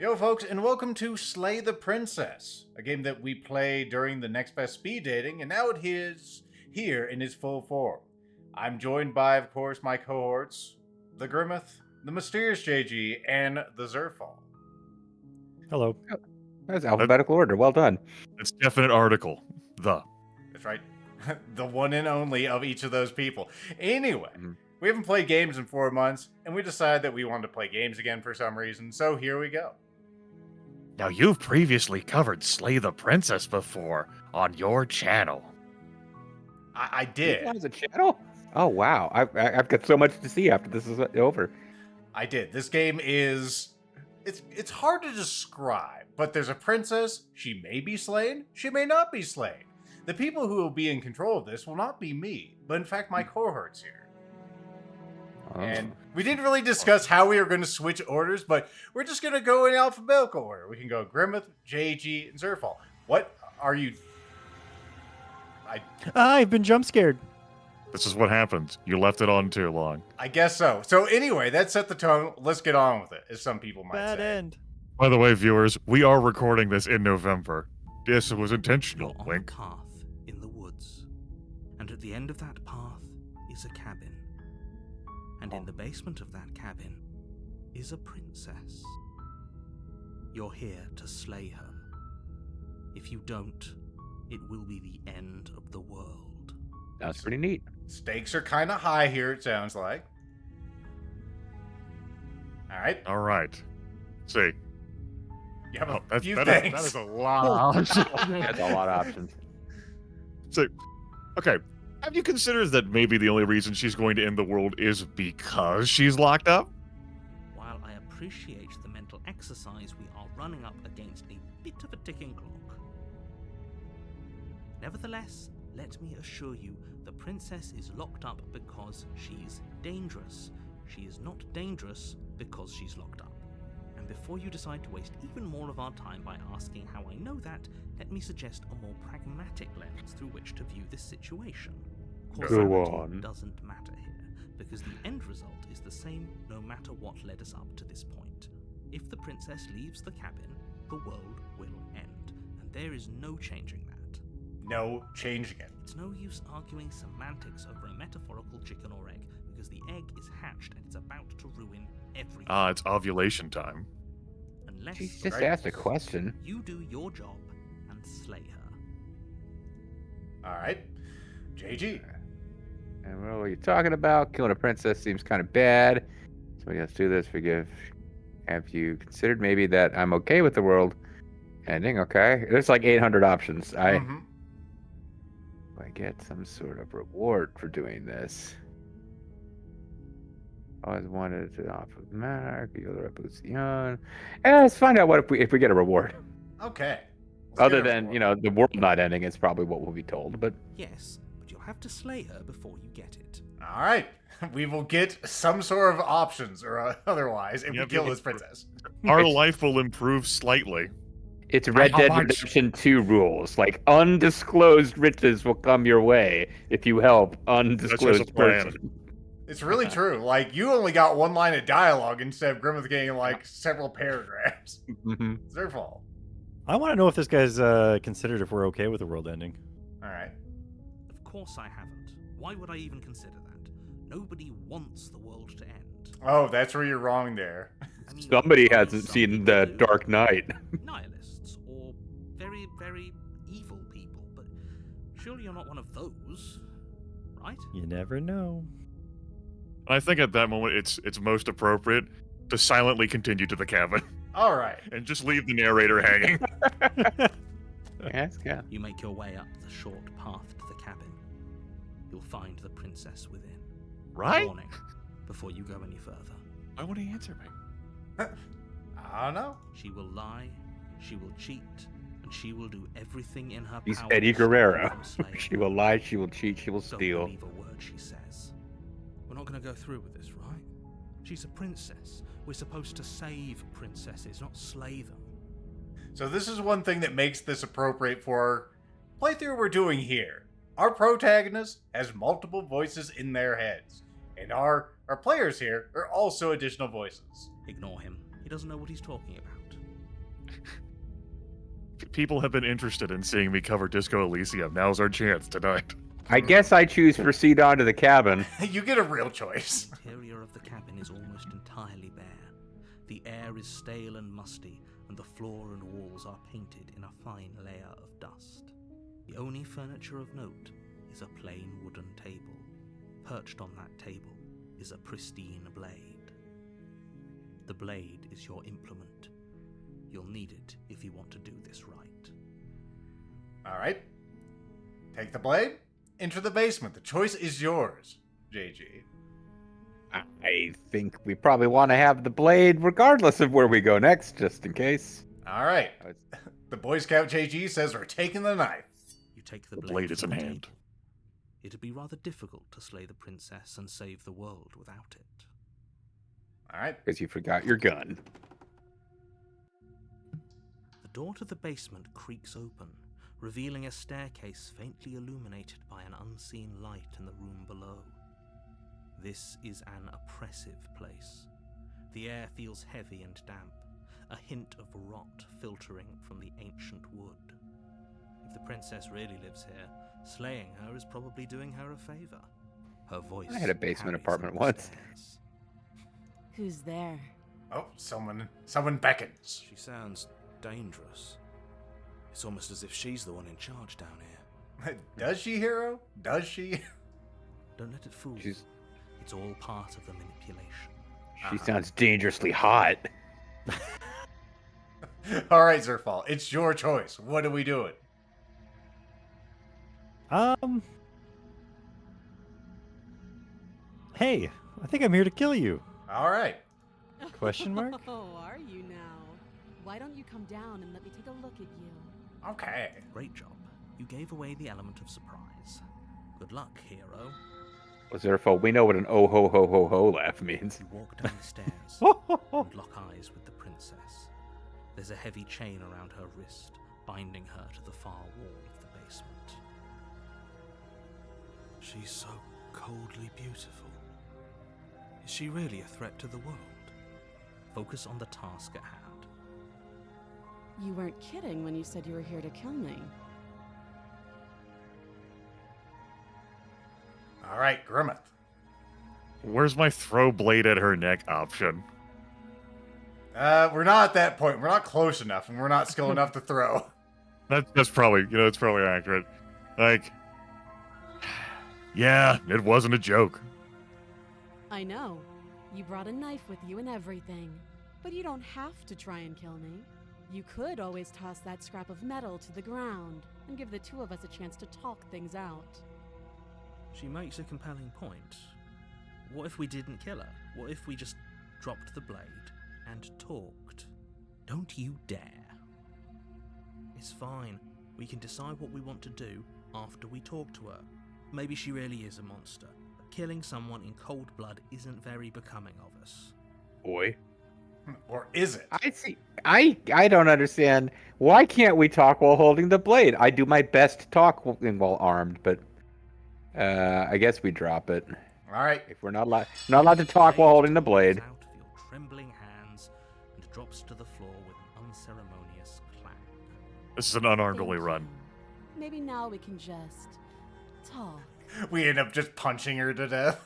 Yo folks, and welcome to Slay the Princess, a game that we play during the Next Best Speed Dating, and now it is here in its full form. I'm joined by, of course, my cohorts, the Grimith, the MysteriousJG, and the Zerfall. Hello. That's alphabetical order. Well done. It's definite article. That's right. The one and only of each of those people. Anyway, we haven't played games in 4 months, and we decided that we wanted to play games again for some reason, so here we go. Now, you've previously covered Slay the Princess before on your channel. I did. That was a channel? Oh, wow. I've got so much to see after this is over. I did. This game is... It's hard to describe, but there's a princess. She may be slain. She may not be slain. The people who will be in control of this will not be me, but in fact my cohorts here. And we didn't really discuss how we were going to switch orders, but we're just going to go in alphabetical order. We can go Grimith, JG, and Zerfall. What are you... I've been jump scared. This is what happens. You left it on too long. I guess so. So anyway, that set the tone. Let's get on with it, as some people might Bad say. end. By the way, viewers, we are recording this in November. This was intentional. You're on Wink. a path in the woods, and at the end of that path is a cabin. And in the basement of that cabin is a princess. You're here to slay her. If you don't, it will be the end of the world. That's pretty neat. Stakes are kind of high here, it sounds like. All right. See. You have a That few is things. a lot. That's a lot of options. So, okay. Have you considered that maybe the only reason she's going to end the world is because she's locked up? While I appreciate the mental exercise, we are running up against a bit of a ticking clock. Nevertheless, let me assure you, the princess is locked up because she's dangerous. She is not dangerous because she's locked up. And before you decide to waste even more of our time by asking how I know that, let me suggest a more pragmatic lens through which to view this situation. Causality doesn't matter here, because the end result is the same no matter what led us up to this point. If the princess leaves the cabin, the world will end, and there is no changing that. No changing it. It's no use arguing semantics over a metaphorical chicken or egg, because the egg is hatched and it's about to ruin everything. It's ovulation time. Unless She just asked a question. you do your job and slay her. All right. JG. And what are you talking about? Killing a princess seems kind of bad. So let's do this. Have you considered maybe that I'm okay with the world ending? Okay. There's like 800 options. I get some sort of reward for doing this. Always wanted to offer the monarch, the other revolution. Let's find out what if we get a reward. Okay. Let's Other get a than, reward. the world not ending, it's probably what we'll be told. But Yes, but you'll have to slay her before you get it. All right. We will get some sort of options or otherwise if we Yep, kill yep. this princess. Our life will improve slightly. it's Red How Dead much? Redemption 2 rules. Like, undisclosed riches will come your way if you help undisclosed plan. person. It's really true. Like, you only got one line of dialogue instead of Grimith getting, like, several paragraphs. Mhm. It's their fault. I want to know if this guy's considered if we're okay with the world ending. All right. Of course I haven't. Why would I even consider that? Nobody wants the world to end. Oh, that's where you're wrong there. I mean, Somebody maybe hasn't some seen people The do. Dark Knight. Nihilists, or very, very evil people, but surely you're not one of those, right? You never know. I think at that moment it's most appropriate to silently continue to the cabin All right. and just leave the narrator hanging. Yes, yeah. You make your way up the short path to the cabin. You'll find the princess within. Right? Warning, before you go any further. Why won't he answer me? I don't know. She will lie, she will cheat, and she will do everything in her He's power Eddie to stop you Guerrero. from slaying She her. will lie, she will cheat, she will Don't steal. believe a word she says. We're not going to go through with this, right? She's a princess. We're supposed to save princesses, not slay them. So this is one thing that makes this appropriate for playthrough we're doing here. Our protagonist has multiple voices in their heads, and our players here are also additional voices. Ignore him. He doesn't know what he's talking about. people have been interested in seeing me cover Disco Elysium. Now's our chance tonight. I guess I choose proceed on to the cabin. You get a real choice. The interior of the cabin is almost entirely bare. The air is stale and musty, and the floor and walls are painted in a fine layer of dust. The only furniture of note is a plain wooden table. Perched on that table is a pristine blade. The blade is your implement. You'll need it if you want to do this right. All right. Take the blade. Enter the basement. The choice is yours, JG. I think we probably want to have the blade regardless of where we go next, just in case. All right. The Boy Scout JG says we're taking the knife. You take The blade is from in the hand. table. It'd be rather difficult to slay the princess and save the world without it. All right. Because you forgot your gun. The door to the basement creaks open, revealing a staircase faintly illuminated by an unseen light in the room below. This is an oppressive place. The air feels heavy and damp, a hint of rot filtering from the ancient wood. If the princess really lives here, slaying her is probably doing her a favor. Her voice I had a basement carries apartment up the once. stairs. Who's there? Oh, someone beckons. She sounds dangerous. It's almost as if she's the one in charge down here. Does she, hero? Does she? Don't let it fool you. She's- It's all part of the manipulation. She sounds dangerously hot. All right, Zerfall. It's your choice. What are we doing? Hey, I think I'm here to kill you. All right. Question mark? Oh, are you now? Why don't you come down and let me take a look at you? Okay. Great job. You gave away the element of surprise. Good luck, hero. Zerfall, we know what an oh ho ho ho ho laugh means. You walk down the stairs and lock eyes with the princess. There's a heavy chain around her wrist, binding her to the far wall of the basement. She's so coldly beautiful. Is she really a threat to the world? Focus on the task at hand. You weren't kidding when you said you were here to kill me. All right, Grimith. Where's my throw blade at her neck option? We're not at that point. We're not close enough, and we're not skilled enough to throw. That's probably, it's probably accurate. Like, yeah, it wasn't a joke. I know. You brought a knife with you and everything. But you don't have to try and kill me. You could always toss that scrap of metal to the ground and give the two of us a chance to talk things out. She makes a compelling point. What if we didn't kill her? What if we just dropped the blade and talked? Don't you dare. It's fine. We can decide what we want to do after we talk to her. Maybe she really is a monster, but killing someone in cold blood isn't very becoming of us. Boy. Or is it? I see. I don't understand. Why can't we talk while holding the blade? I do my best to talk while armed, but I guess we drop it. All right. If we're not allowed to talk while holding the blade. Out of your trembling hands and drops to the floor with an unceremonious clang. This is an unarmed Thank only you. run. Maybe now we can just talk. We end up just punching her to death.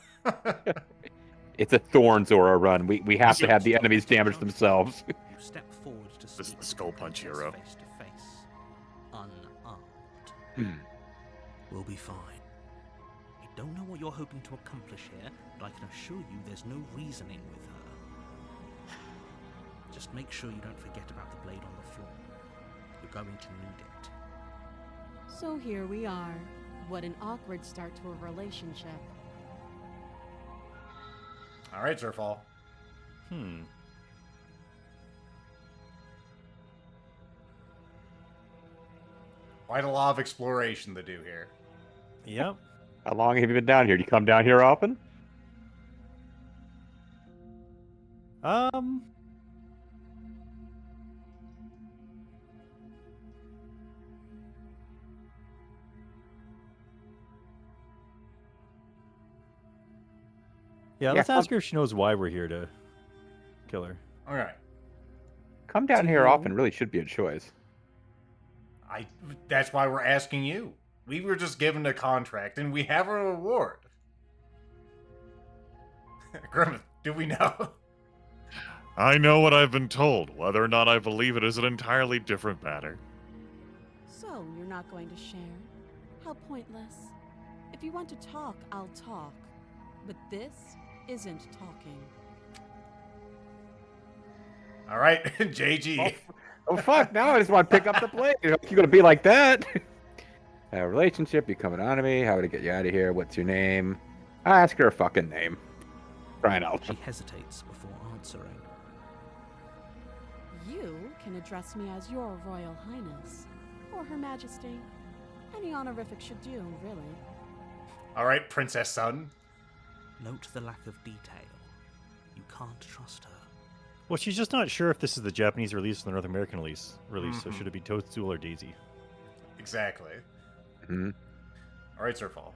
It's a Thorns or a run. We have to have the enemies damage themselves. You step forward to see This is the the skull punch princess hero. face to face, unarmed. We'll be fine. I don't know what you're hoping to accomplish here, but I can assure you there's no reasoning with her. Just make sure you don't forget about the blade on the floor. You're going to need it. So here we are. What an awkward start to a relationship. All right, Zerfall. Quite a lot of exploration to do here. Yep. How long have you been down here? Do you come down here often? Yeah, let's ask her if she knows why we're here to kill her. All right. Come down here often really should be a choice. That's why we're asking you. We were just given a contract, and we have a reward. Grimith, do we know? I know what I've been told. Whether or not I believe it is an entirely different matter. So, you're not going to share? How pointless. If you want to talk, I'll talk. But this isn't talking. All right, JG. Oh fuck! Now I just want to pick up the blade. You're gonna be like that? A relationship? You coming on to me? How would I get you out of here? What's your name? I ask her a fucking name. Crying out. She hesitates before answering. You can address me as your Royal Highness, or Her Majesty. Any honorific should do, really. All right, Princess Sun. Note the lack of detail. You can't trust her. Well, she's just not sure if this is the Japanese release or the North American release. So should it be Toadstool or Daisy? Exactly. Mm-hmm. All right, Zerfall.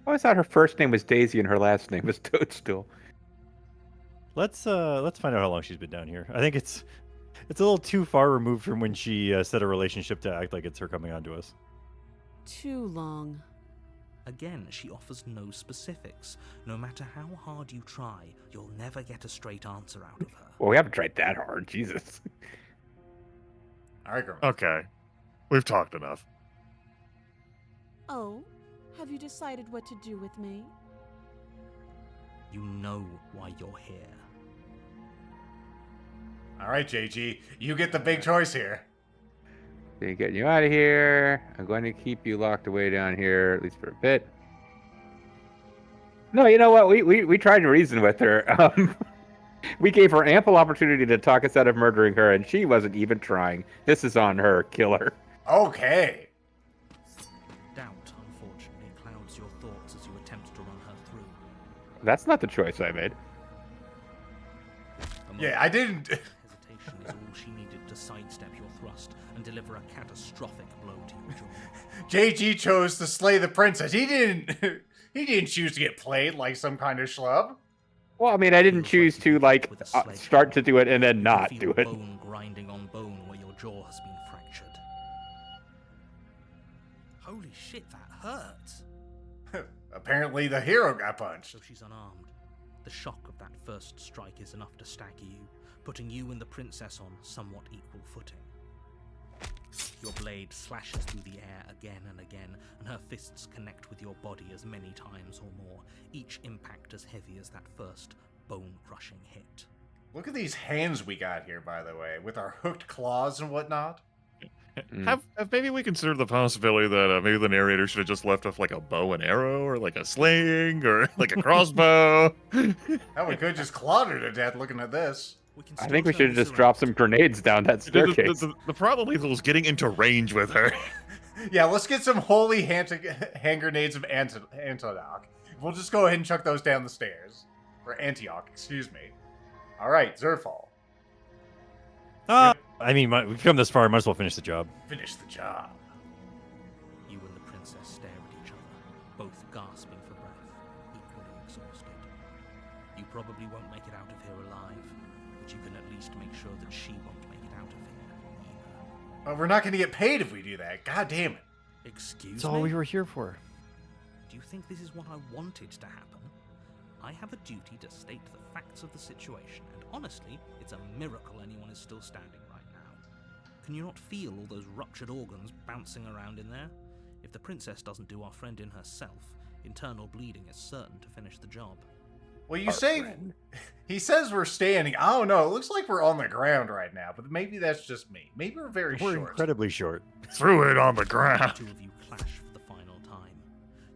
I always thought her first name was Daisy and her last name was Toadstool. Let's find out how long she's been down here. I think it's a little too far removed from when she set a relationship to act like it's her coming on to us. Too long. Again, she offers no specifics. No matter how hard you try, you'll never get a straight answer out of her. Well, we haven't tried that hard, Jesus. All right, Grimith. Okay. We've talked enough. Oh, have you decided what to do with me? You know why you're here. All right, JG. You get the big choice here. Getting you out of here. I'm going to keep you locked away down here, at least for a bit. No, you know what? We tried to reason with her. We gave her ample opportunity to talk us out of murdering her, and she wasn't even trying. This is on her. Kill her. Okay. Doubt, unfortunately, clouds your thoughts as you attempt to run her through. That's not the choice I made. Yeah, I didn't. Hesitation is all she needed to sidestep your thrust and deliver a catastrophic blow to your jaw. JG chose to slay the princess. He didn't. He didn't choose to get played like some kind of schlub. Well, I mean, I didn't choose to start to do it and then not You do feel it. bone grinding on bone where your jaw has been fractured. Holy shit, that hurts. Apparently, the hero got punched. So she's unarmed. The shock of that first strike is enough to stagger you, putting you and the princess on somewhat equal footing. Your blade slashes through the air again and again, and her fists connect with your body as many times or more, each impact as heavy as that first bone-crushing hit. Look at these hands we got here, by the way, with our hooked claws and whatnot. Have maybe we considered the possibility that maybe the narrator should have just left off like a bow and arrow, or like a sling, or like a crossbow? Hell, we could just clawed her to death looking at this. I think we should have just dropped some grenades down that staircase. The problem is getting into range with her. Yeah, let's get some holy hand grenades of Antioch. We'll just go ahead and chuck those down the stairs. Or Antioch, excuse me. All right, Zerfall. I mean, we've come this far. Might as well finish the job. Finish the job. You and the princess stare at each other, both gasping for breath, equally exhausted. You probably won't make it out of here alive, but you can at least make sure that she won't make it out of here either. Well, we're not going to get paid if we do that. God damn it. Excuse That's me? all we were here for. Do you think this is what I wanted to happen? I have a duty to state the facts of the situation, and honestly, it's a miracle anyone is still standing right now. Can you not feel all those ruptured organs bouncing around in there? If the princess doesn't do our friend in herself, internal bleeding is certain to finish the job. Well, you say... He says we're standing. I don't know. It looks like we're on the ground right now, but maybe that's just me. Maybe we're very We're short. incredibly short. Threw it on the The ground. two of you clash for the final time.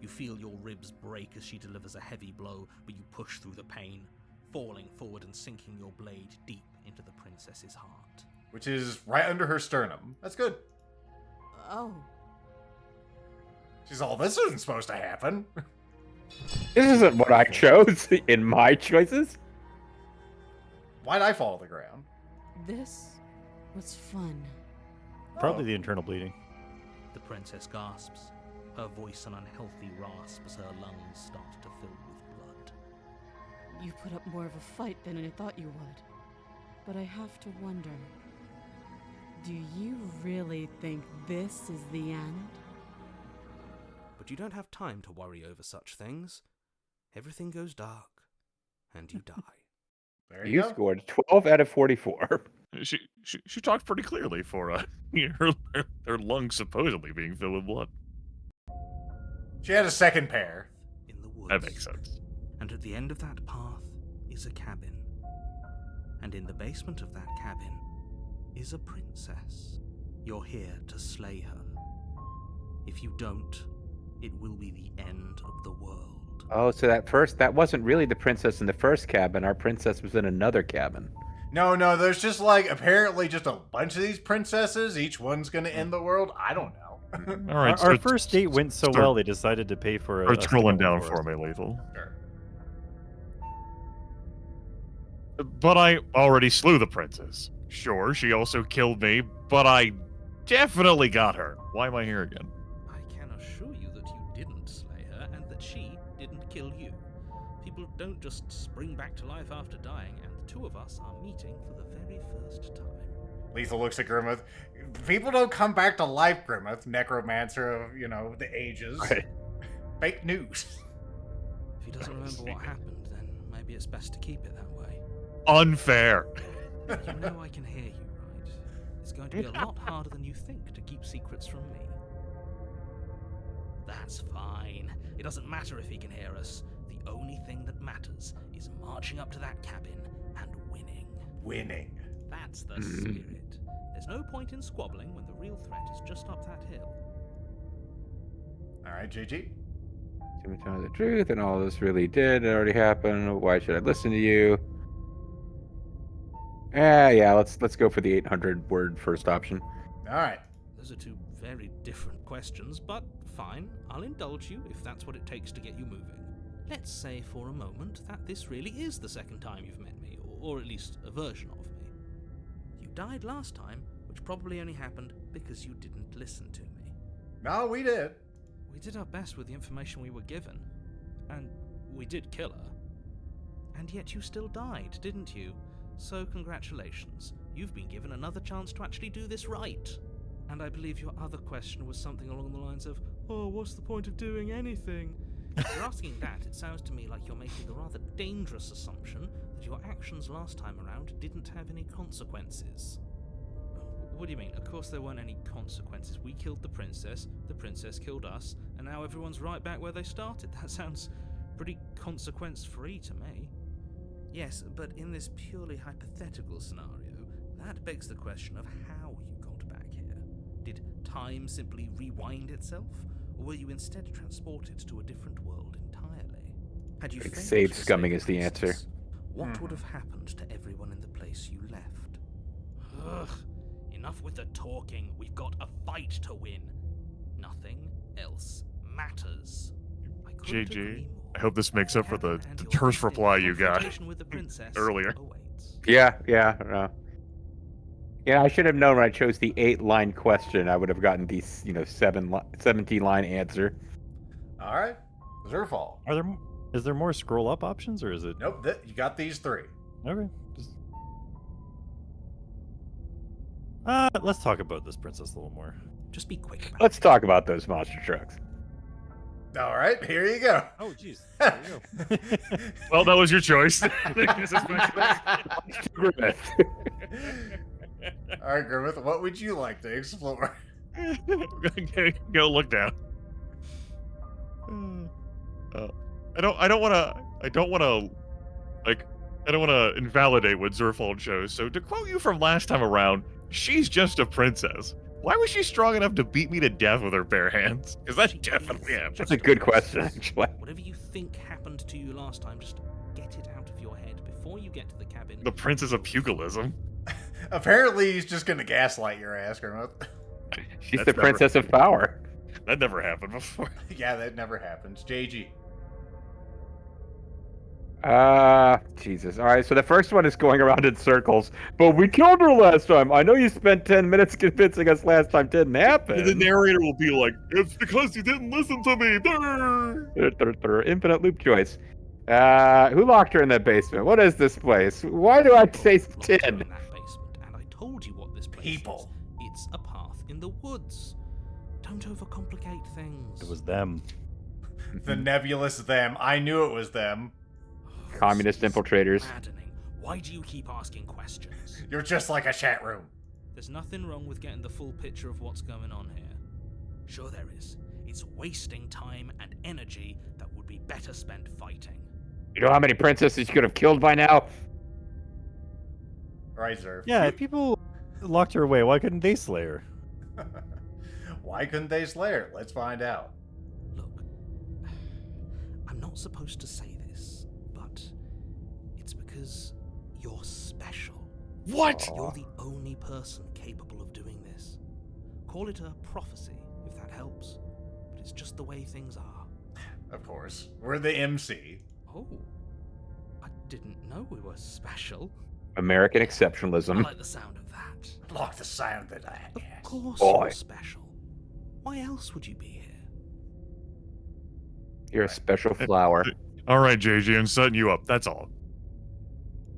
You feel your ribs break as she delivers a heavy blow, but you push through the pain, falling forward and sinking your blade deep into the princess's heart. Which is right under her sternum. That's good. Oh. She's all, this isn't supposed to happen. This isn't what I chose in my choices. Why'd I fall to the ground? This was fun. Probably the internal bleeding. The princess gasps, her voice an unhealthy rasp as her lungs start to fill with blood. You put up more of a fight than I thought you would. But I have to wonder, Do you really think this is the end? But you don't have time to worry over such things. Everything goes dark, and you die. There You go. scored 12 out of 44. She talked pretty clearly for her lungs supposedly being filled with blood. She had a second pair. In the woods. That makes sense. And at the end of that path is a cabin. And in the basement of that cabin is a princess. You're here to slay her. If you don't, it will be the end of the world. Oh, so that wasn't really the princess in the first cabin. Our princess was in another cabin. No, there's just like apparently just a bunch of these princesses. Each one's gonna end the world. I don't know. All right, Our first date went so start- well, they decided to pay for a. Start scrolling down for for us. me, Lethal. Sure. But I already slew the princess. Sure, she also killed me, but I definitely got her. Why am I here again? I can assure you that you didn't slay her and that she didn't kill you. People don't just spring back to life after dying, and the two of us are meeting for the very first time. Lethal looks at Grimith. People don't come back to life, Grimith. Necromancer of, the ages. Right. Fake news. If he doesn't remember what happened, then maybe it's best to keep it that way. Unfair. You know I can hear you, right? It's going to be a lot harder than you think to keep secrets from me. That's fine. It doesn't matter if he can hear us. The only thing that matters is marching up to that cabin and winning. Winning. That's the spirit. There's no point in squabbling when the real threat is just up that hill. All right, JG. To tell me the truth, and all this really did. It already happened. Why should I listen to you? Yeah. Let's go for the 800-word first option. All right. Those are two very different questions, but fine. I'll indulge you if that's what it takes to get you moving. Let's say for a moment that this really is the second time you've met me, or at least a version of me. You died last time, which probably only happened because you didn't listen to me. No, we did. We did our best with the information we were given, and we did kill her. And yet you still died, didn't you? So congratulations, you've been given another chance to actually do this right. And I believe your other question was something along the lines of, oh, what's the point of doing anything? If you're asking that, it sounds to me like you're making the rather dangerous assumption that your actions last time around didn't have any consequences. What do you mean? Of course there weren't any consequences. We killed the princess killed us, and now everyone's right back where they started. That sounds pretty consequence-free to me. Yes, but in this purely hypothetical scenario, that begs the question of how you got back here. Did time simply rewind itself, or were you instead transported to a different world entirely? Had you failed Save to scumming save is the answer. princess, what would have happened to everyone in the place you left? Ugh, enough with the talking. We've got a fight to win. Nothing else matters. I couldn't JG, agree more. I hope this makes up for the And your terse destined reply you got confrontation with the princess earlier. awaits. Yeah. I should have known when I chose the 8-line question. I would have gotten the 17-line answer. All right. Zerfall. Is there more scroll up options, or is it? Nope. You got these three. Okay. Let's talk about this princess a little more. Just be quick about Let's it. talk about those monster trucks. All right. Here you go. Oh, jeez. There you go. Well, that was your choice. Grimith. All right, Grimith. What would you like to explore? Okay, go look down. I don't want to invalidate what Zerfall chose. So to quote you from last time around, she's just a princess. Why was she strong enough to beat me to death with her bare hands? Because that definitely happened. That's a good question, actually. Whatever you think happened to you last time, just get it out of your head before you get to the cabin. The princess of pugilism. Apparently, he's just going to gaslight your ass, Grimith. She's That's the never- princess of power. That never happened before. Yeah, that never happens. JG. Jesus. All right, so the first one is going around in circles, but we killed her last time. I know you spent 10 minutes convincing us last time didn't happen. And the narrator will be like, "It's because you didn't listen to me." Infinite loop choice. Who locked her in that basement? What is this place? Why do I taste Locked her tin? in that basement, and I told you what this place People. is. It's a path in the woods. Don't overcomplicate things. It was them. The nebulous them. I knew it was them. Communist This is infiltrators. maddening. Why do you keep asking questions? You're just like a chat room. There's nothing wrong with getting the full picture of what's going on here. Sure there is. It's wasting time and energy that would be better spent fighting. You know how many princesses you could have killed by now? Right, Zerf. Yeah, if people locked her away, why couldn't they slay her? Why couldn't they slay her? Let's find out. Look, I'm not supposed to say this, but it's because you're special. What? You're the only person capable of doing this. Call it a prophecy, if that helps. But it's just the way things are. Of course. We're the MC. Oh, I didn't know we were special. American I exceptionalism. like the sound of that. Like the sound that I Of had. course Boy. you're special. Why else would you be here? You're a special flower. All right, JG, I'm setting you up. That's all.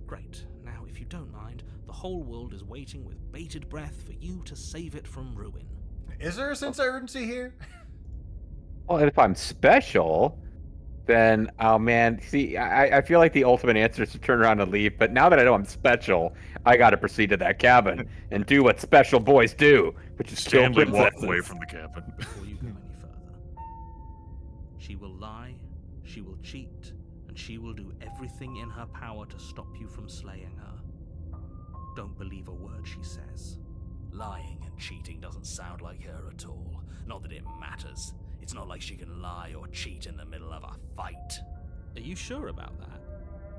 Great. Now, if you don't mind, the whole world is waiting with bated breath for you to save it from ruin. Is there a sense of urgency here? Well, if I'm special, then, oh man, see, I feel like the ultimate answer is to turn around and leave, but now that I know I'm special, I gotta proceed to that cabin and do what special boys do, which is kill Stanley walked princesses. away from the cabin. Before you go any further, she will lie, she will cheat, and she will do everything in her power to stop you from slaying her. Don't believe a word she says. Lying and cheating doesn't sound like her at all. Not that it matters. It's not like she can lie or cheat in the middle of a fight. Are you sure about that?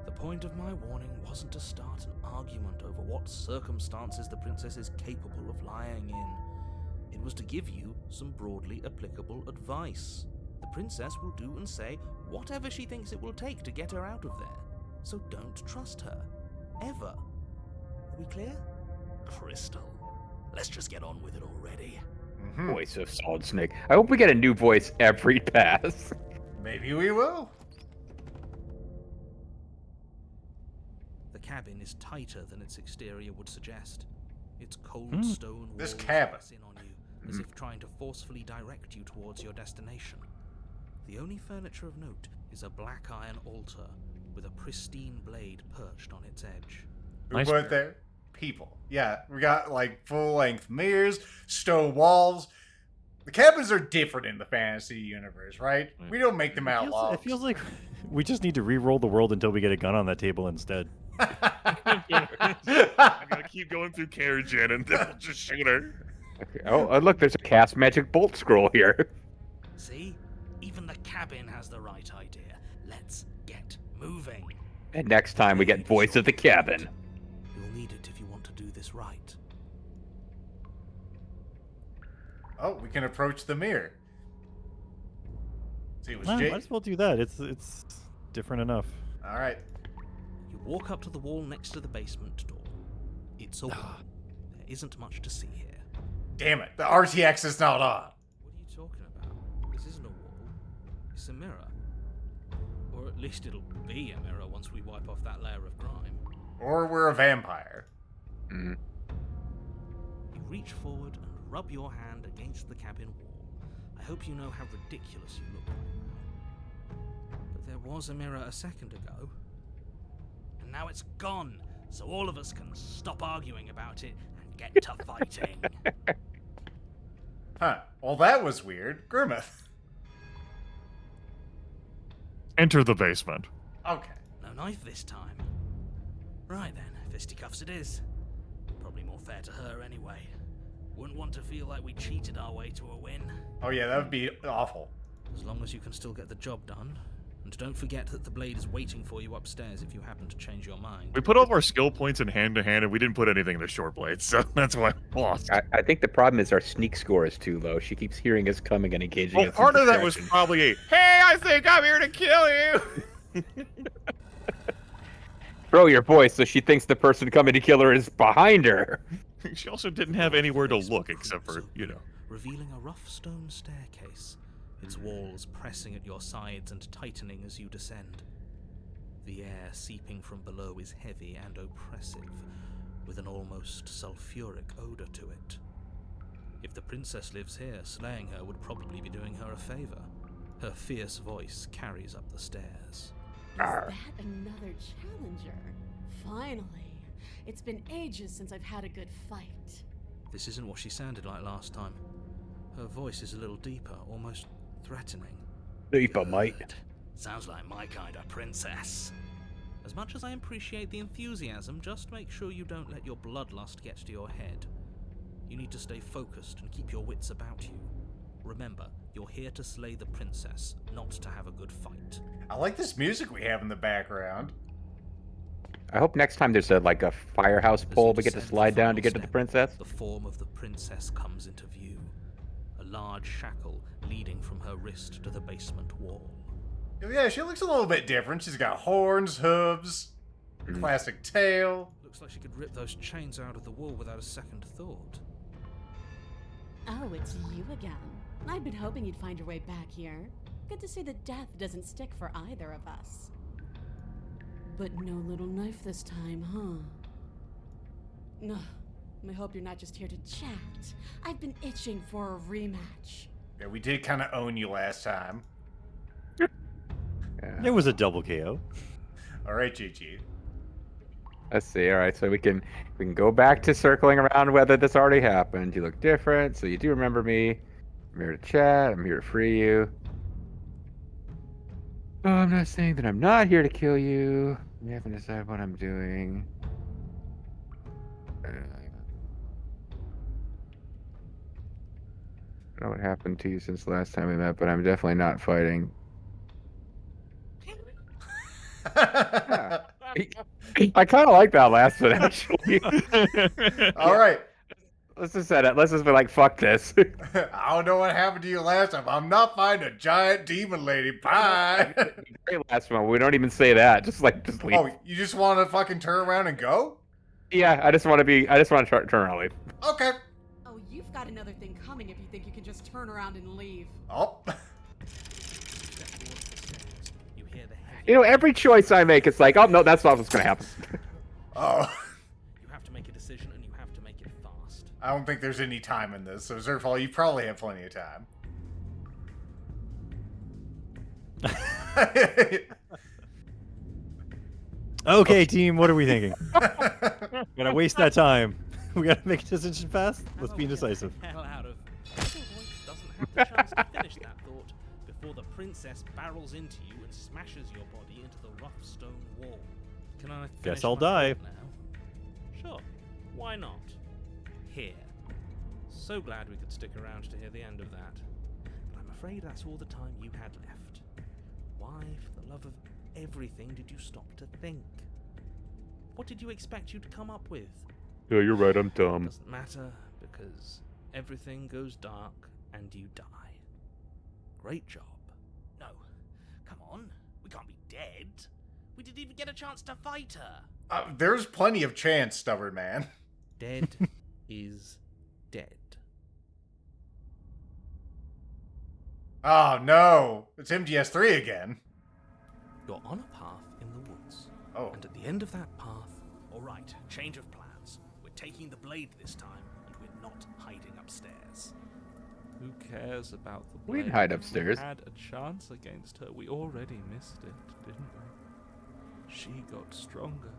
The point of my warning wasn't to start an argument over what circumstances the princess is capable of lying in. It was to give you some broadly applicable advice. The princess will do and say whatever she thinks it will take to get her out of there. So don't trust her. Ever. Are we clear? Crystal. Let's just get on with it already. Voice of Solid Snake. I hope we get a new voice every pass. Maybe we will. The cabin is tighter than its exterior would suggest. Its cold stone walls This cabin. press in on you, as if trying to forcefully direct you towards your destination. The only furniture of note is a black iron altar with a pristine blade perched on its edge. Who Nice put mirror. it there? People. Yeah, we got like full-length mirrors, stone walls. The cabins are different in the fantasy universe, right? We don't make them out loud. It feels like we just need to re-roll the world until we get a gun on that table instead. I'm gonna keep going through Karajan and then we'll just shoot her. Oh, look, there's a cast magic bolt scroll here. See? Even the cabin has the right idea. Let's get moving. And next time we get voice of the cabin. You'll need it if you want to do this right. Oh, we can approach the mirror. See, it was Well, Jake. might as well do that. It's different enough. All right. You walk up to the wall next to the basement door. It's a wall. There isn't much to see here. Damn it. The RTX is not on. What are you talking about? This isn't a wall. It's a mirror. Or at least it'll be a mirror once we wipe off that layer of grime. Or we're a vampire. Mm. You reach forward and rub your hand against the cabin wall. I hope you know how ridiculous you look right now. But there was a mirror a second ago. And now it's gone, so all of us can stop arguing about it and get to fighting. Huh. Well, that was weird. Grimith. Enter the basement. Okay. No knife this time. Right then, fisticuffs it is. Probably more fair to her anyway. Wouldn't want to feel like we cheated our way to a win. Oh, yeah, that would be awful. As long as you can still get the job done. And don't forget that the blade is waiting for you upstairs if you happen to change your mind. We put all of our skill points in hand to hand and we didn't put anything in the short blade, so that's why we lost. I think the problem is our sneak score is too low. She keeps hearing us coming and engaging Well, us. in part of that was distraction. probably a, hey, I think I'm here to kill you! Throw your voice so she thinks the person coming to kill her is behind her. She also didn't have anywhere to look except for, you know. Revealing a rough stone staircase, its walls pressing at your sides and tightening as you descend. The air seeping from below is heavy and oppressive, with an almost sulfuric odor to it. If the princess lives here, slaying her would probably be doing her a favor. Her fierce voice carries up the stairs. Is that another challenger? Finally. It's been ages since I've had a good fight. This isn't what she sounded like last time. Her voice is a little deeper, almost threatening. Deeper, mate. Good. Sounds like my kind of princess. As much as I appreciate the enthusiasm, just make sure you don't let your bloodlust get to your head. You need to stay focused and keep your wits about you. Remember, you're here to slay the princess, not to have a good fight. I like this music we have in the background. I hope next time there's a firehouse As pole you we get to descend slide the down final to get to the step, princess. The form of the princess comes into view. A large shackle leading from her wrist to the basement wall. Yeah, she looks a little bit different. She's got horns, hooves, classic tail. Looks like she could rip those chains out of the wall without a second thought. Oh, it's you again. I'd been hoping you'd find your way back here. Good to see that death doesn't stick for either of us. But no little knife this time, huh? No. I hope you're not just here to chat. I've been itching for a rematch. Yeah, we did kind of own you last time. Yeah. It was a double KO. All right, GG. Let's see. All right, so we can go back to circling around whether this already happened. You look different, so you do remember me. I'm here to chat. I'm here to free you. Oh, I'm not saying that I'm not here to kill you. We haven't decided what I'm doing. I don't know what happened to you since the last time we met, but I'm definitely not fighting. I kind of like that last one, actually. All right. Let's just set it. Let's just be like, fuck this. I don't know what happened to you last time. I'm not fighting a giant demon lady. Bye. Great last one. We don't even say that. Just leave. Oh, you just want to fucking turn around and go? Yeah, I just want to turn around and leave. Okay. Oh, you've got another thing coming if you think you can just turn around and leave. Oh. You hear the heavy... You know, every choice I make, it's like, oh no, that's not what's gonna happen. Oh. You have to make a decision and you have to make it fast. I don't think there's any time in this, so Zerfall, you probably have plenty of time. Okay, team, what are we thinking? Gotta waste that time. We gotta make a decision fast. Let's be indecisive. Hell out of... Your voice doesn't have the chance to finish that thought before the princess barrels into you and smashes your body into the rough stone wall. Can I finish Guess I'll my die. thought now? Sure. Why not? Here. So glad we could stick around to hear the end of that. But I'm afraid that's all the time you had left. Why, for the love of everything, did you stop to think? What did you expect you'd come up with? Yeah, you're right. I'm dumb. Doesn't matter, because everything goes dark and you die. Great job. No. Come on. We can't be dead. We didn't even get a chance to fight her. There's plenty of chance, stubborn man. Dead is dead. Oh no, it's MGS3 again. You're on a path in the woods. Oh. And at the end of that path, All right, change of plans. We're taking the blade this time, and we're not hiding upstairs. Who cares about the We'd blade? hide upstairs. We had a chance against her. We already missed it, didn't we? She got stronger,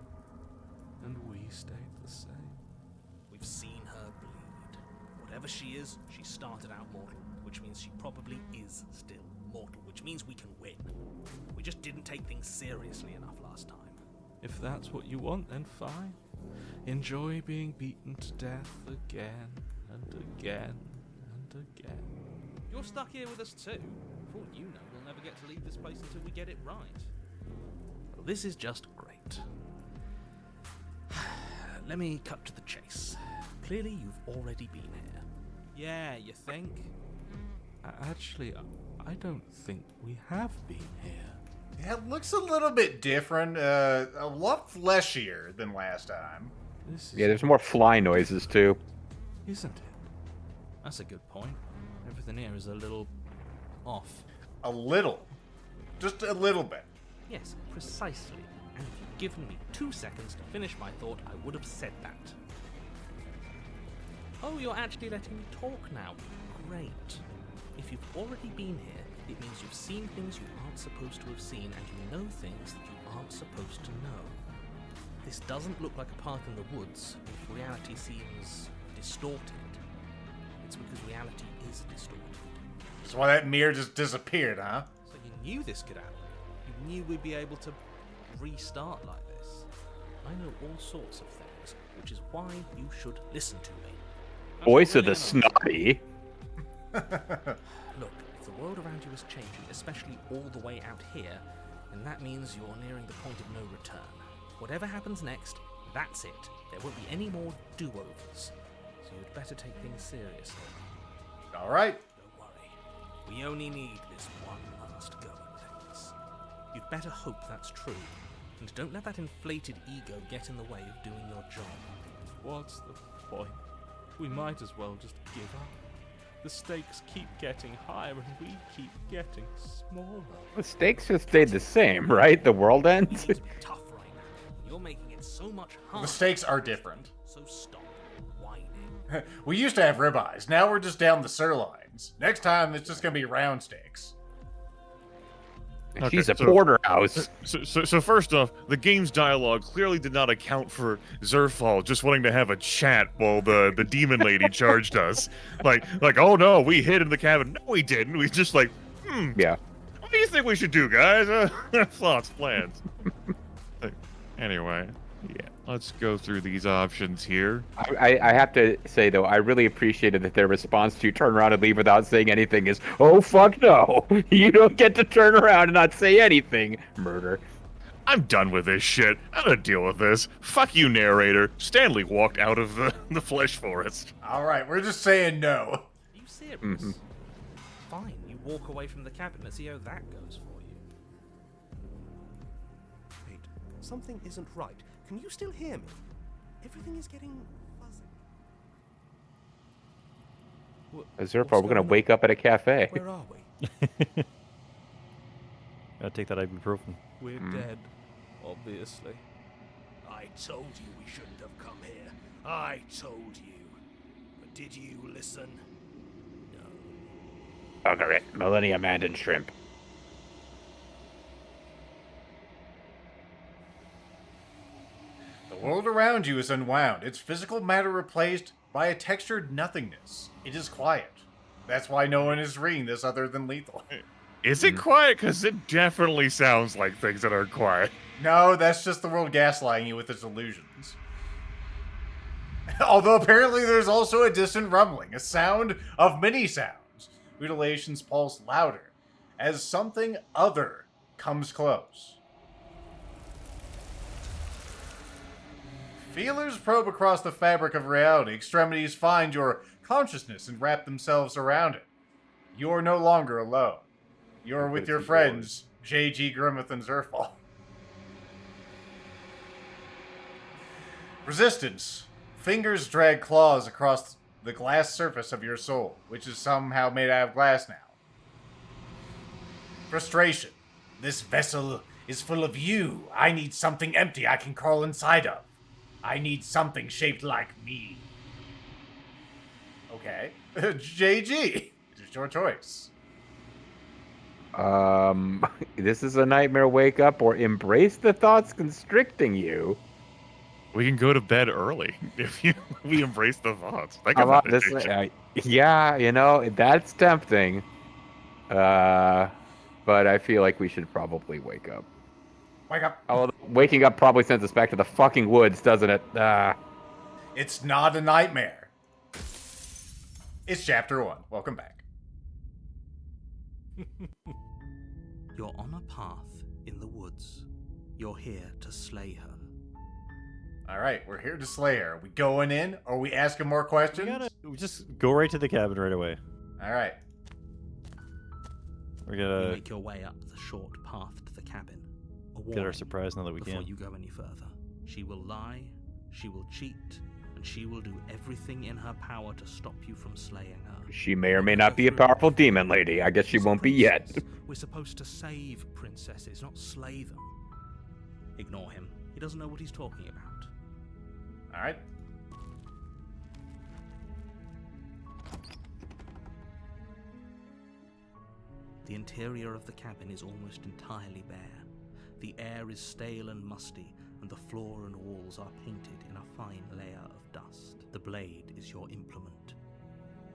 and we stayed the same. We've seen her bleed. Whatever she is, she started out mortal, which means she probably is still mortal, which means we can win. We just didn't take things seriously enough last time. If that's what you want, then fine. Enjoy being beaten to death again and again and again. you're stuck here with us too. For all you know, we'll never get to leave this place until we get it right. Well, this is just great. Let me cut to the chase. Clearly, you've already been here. Yeah, you think? Actually, I don't think we have been here. Yeah, it looks a little bit different. A lot fleshier than last time. This is Yeah, there's more fly noises too. isn't it? That's a good point. Everything here is a little off. A little. Just a little bit. Yes, precisely. And if you'd given me 2 seconds to finish my thought, I would have said that. Oh, you're actually letting me talk now. Great. If you've already been here, it means you've seen things you aren't supposed to have seen, and you know things that you aren't supposed to know. This doesn't look like a path in the woods if reality seems distorted. It's because reality is distorted. That's why that mirror just disappeared, huh? So you knew this could happen. You knew we'd be able to restart like this. I know all sorts of things, which is why you should listen to me. Voice of the snotty. Look, if the world around you is changing, especially all the way out here, then that means you're nearing the point of no return. Whatever happens next, that's it. There won't be any more do-overs. So you'd better take things seriously. All right. Don't worry. We only need this one last go at things. You'd better hope that's true. And don't let that inflated ego get in the way of doing your job. What's the point? We might as well just give up. The stakes keep getting higher and we keep getting smaller. The stakes have stayed the same, right? The world You ends. need to be tough right now. You're making it so much harder. The stakes are different. So stop whining. We used to have ribeyes. Now we're just down the sirloins. Next time, it's just gonna be round steaks. She's a Okay, so- porterhouse. So first off, the game's dialogue clearly did not account for Zerfall just wanting to have a chat while the demon lady charged us. Like, oh no, we hid in the cabin. No, we didn't. We just Yeah. what do you think we should do, guys? Thoughts, plans. Anyway, yeah, let's go through these options here. I have to say, though, I really appreciated that their response to turn around and leave without saying anything is, oh, fuck no. You don't get to turn around and not say anything. Murder. I'm done with this shit. I'm gonna deal with this. Fuck you, narrator. Stanley walked out of the flesh forest. All right, we're just saying no. Are you serious? Fine, you walk away from the cabin. Let's see how that goes for you. Wait, something isn't right. Can you still hear me? Everything is getting fuzzy. Zerfall, we're going to wake up at a cafe. Where are we? Gotta take that ibuprofen. We're dead, obviously. I told you we shouldn't have come here. I told you. But did you listen? No. Bugger it. Millennium Man and Shrimp. The world around you is unwound. Its physical matter replaced by a textured nothingness. It is quiet. That's why no one is reading this other than Lethal. Is it quiet? Because it definitely sounds like things that are quiet. No, that's just the world gaslighting you with its illusions. Although apparently there's also a distant rumbling, a sound of many sounds. Mutilations pulse louder as something other comes close. Feelers probe across the fabric of reality. Extremities find your consciousness and wrap themselves around it. You're no longer alone. You're with your friends, JG, Grimith, and Zerfall. Resistance. Fingers drag claws across the glass surface of your soul, which is somehow made out of glass now. Frustration. This vessel is full of you. I need something empty I can crawl inside of. I need something shaped like me. Okay. JG, it is your choice. This is a nightmare wake up or embrace the thoughts constricting you. We can go to bed early if we embrace the thoughts. Think How about about it. this? JJ. Yeah, you know, that's tempting. But I feel like we should probably wake up. Wake up. Oh, waking up probably sends us back to the fucking woods, doesn't it? It's not a nightmare. It's chapter 1. Welcome back. You're on a path in the woods. You're here to slay her. Alright, we're here to slay her. Are we going in? Or are we asking more questions? We just go right to the cabin right away. Alright. We're You gonna make your way up the short path to the cabin. A get our warning surprise now that we before can. you go any further. She will lie, she will cheat, and she will do everything in her power to stop you from slaying her. She may or may not be a powerful demon lady. I guess she She's a won't be yet. princess. We're supposed to save princesses, not slay them. Ignore him. He doesn't know what he's talking about. Alright. The interior of the cabin is almost entirely bare. The air is stale and musty, and the floor and walls are painted in a fine layer of dust. The blade is your implement.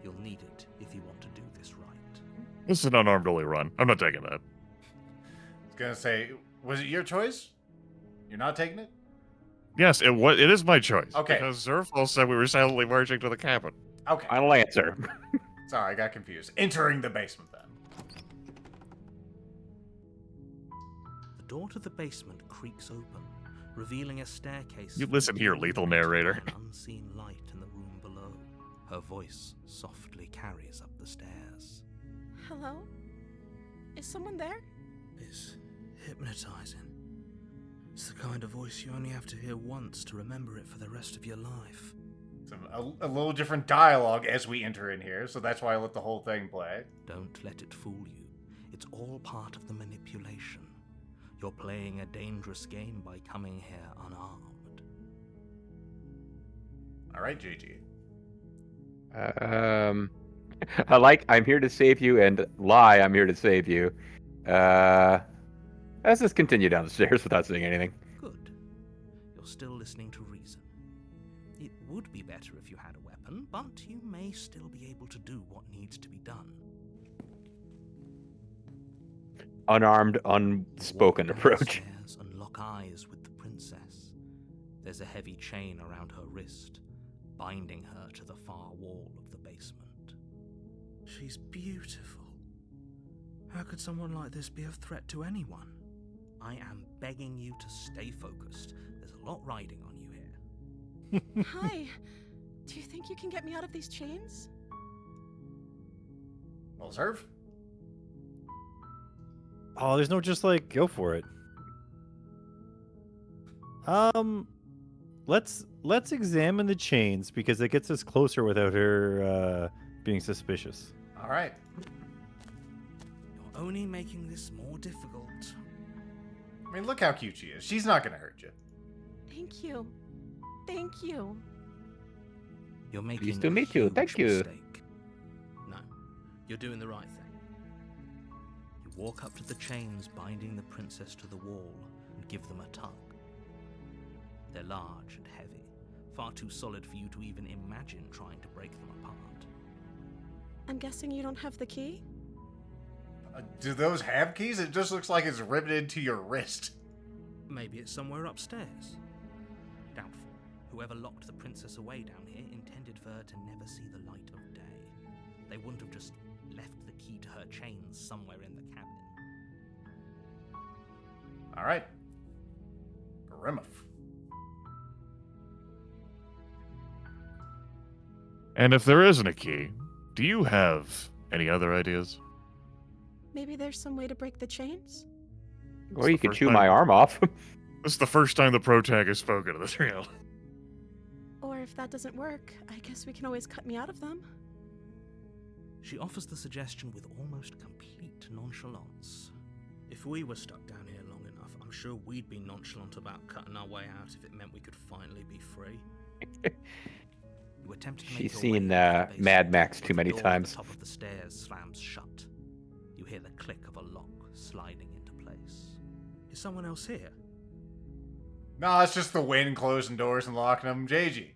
You'll need it if you want to do this right. This is an unarmed only run. I'm not taking that. I was gonna say, was it your choice? You're not taking it? Yes, it is my choice. Okay. Because Zerfall said we were silently marching to the cabin. Okay. On Lancer. Sorry, I got confused. Entering the basement then. The door to the basement creaks open, revealing a staircase. You listen here, lethal narrator. An unseen light in the room below. Her voice softly carries up the stairs. Hello? Is someone there? It's hypnotizing. It's the kind of voice you only have to hear once to remember it for the rest of your life. A little different dialogue as we enter in here, so that's why I let the whole thing play. Don't let it fool you. It's all part of the manipulation. You're playing a dangerous game by coming here unarmed. All right, JG. I like I'm here to save you and lie I'm here to save you. Let's just continue down the stairs without saying anything. Good. You're still listening to reason. It would be better if you had a weapon, but you may still be able to do what needs to be done. Unarmed, unspoken Walk approach. downstairs and lock eyes with the princess. There's a heavy chain around her wrist, binding her to the far wall of the basement. She's beautiful. How could someone like this be a threat to anyone? I am begging you to stay focused. There's a lot riding on you here. Hi. Do you think you can get me out of these chains? Well, Zerf? Oh, there's no just like go for it. Let's examine the chains because it gets us closer without her being suspicious. All right. You're only making this more difficult. I mean, look how cute she is. She's not going to hurt you. Thank you. Thank you. You're making Pleased to a meet you. huge Thank you. mistake. No, you're doing the right thing. You walk up to the chains binding the princess to the wall and give them a tug. They're large and heavy, far too solid for you to even imagine trying to break them apart. I'm guessing you don't have the key? Do those have keys? It just looks like it's riveted to your wrist. Maybe it's somewhere upstairs. Doubtful. Whoever locked the princess away down here intended for her to never see the light of day. They wouldn't have just left the key to her chains somewhere in the cabin. All right. Grimith. And if there isn't a key, do you have any other ideas? Maybe there's some way to break the chains? Or you the could first chew time- my arm off. This is the first time the pro tag has spoken to this real. Or if that doesn't work, I guess we can always cut me out of them. She offers the suggestion with almost complete nonchalance. If we were stuck down here long enough, I'm sure we'd be nonchalant about cutting our way out if it meant we could finally be free. You attempt to make She's your seen way into the basement, Mad Max but too the many door times. At the top of the stairs slams shut. You hear the click of a lock sliding into place. Is someone else here? No, it's just the wind closing doors and locking them. JG.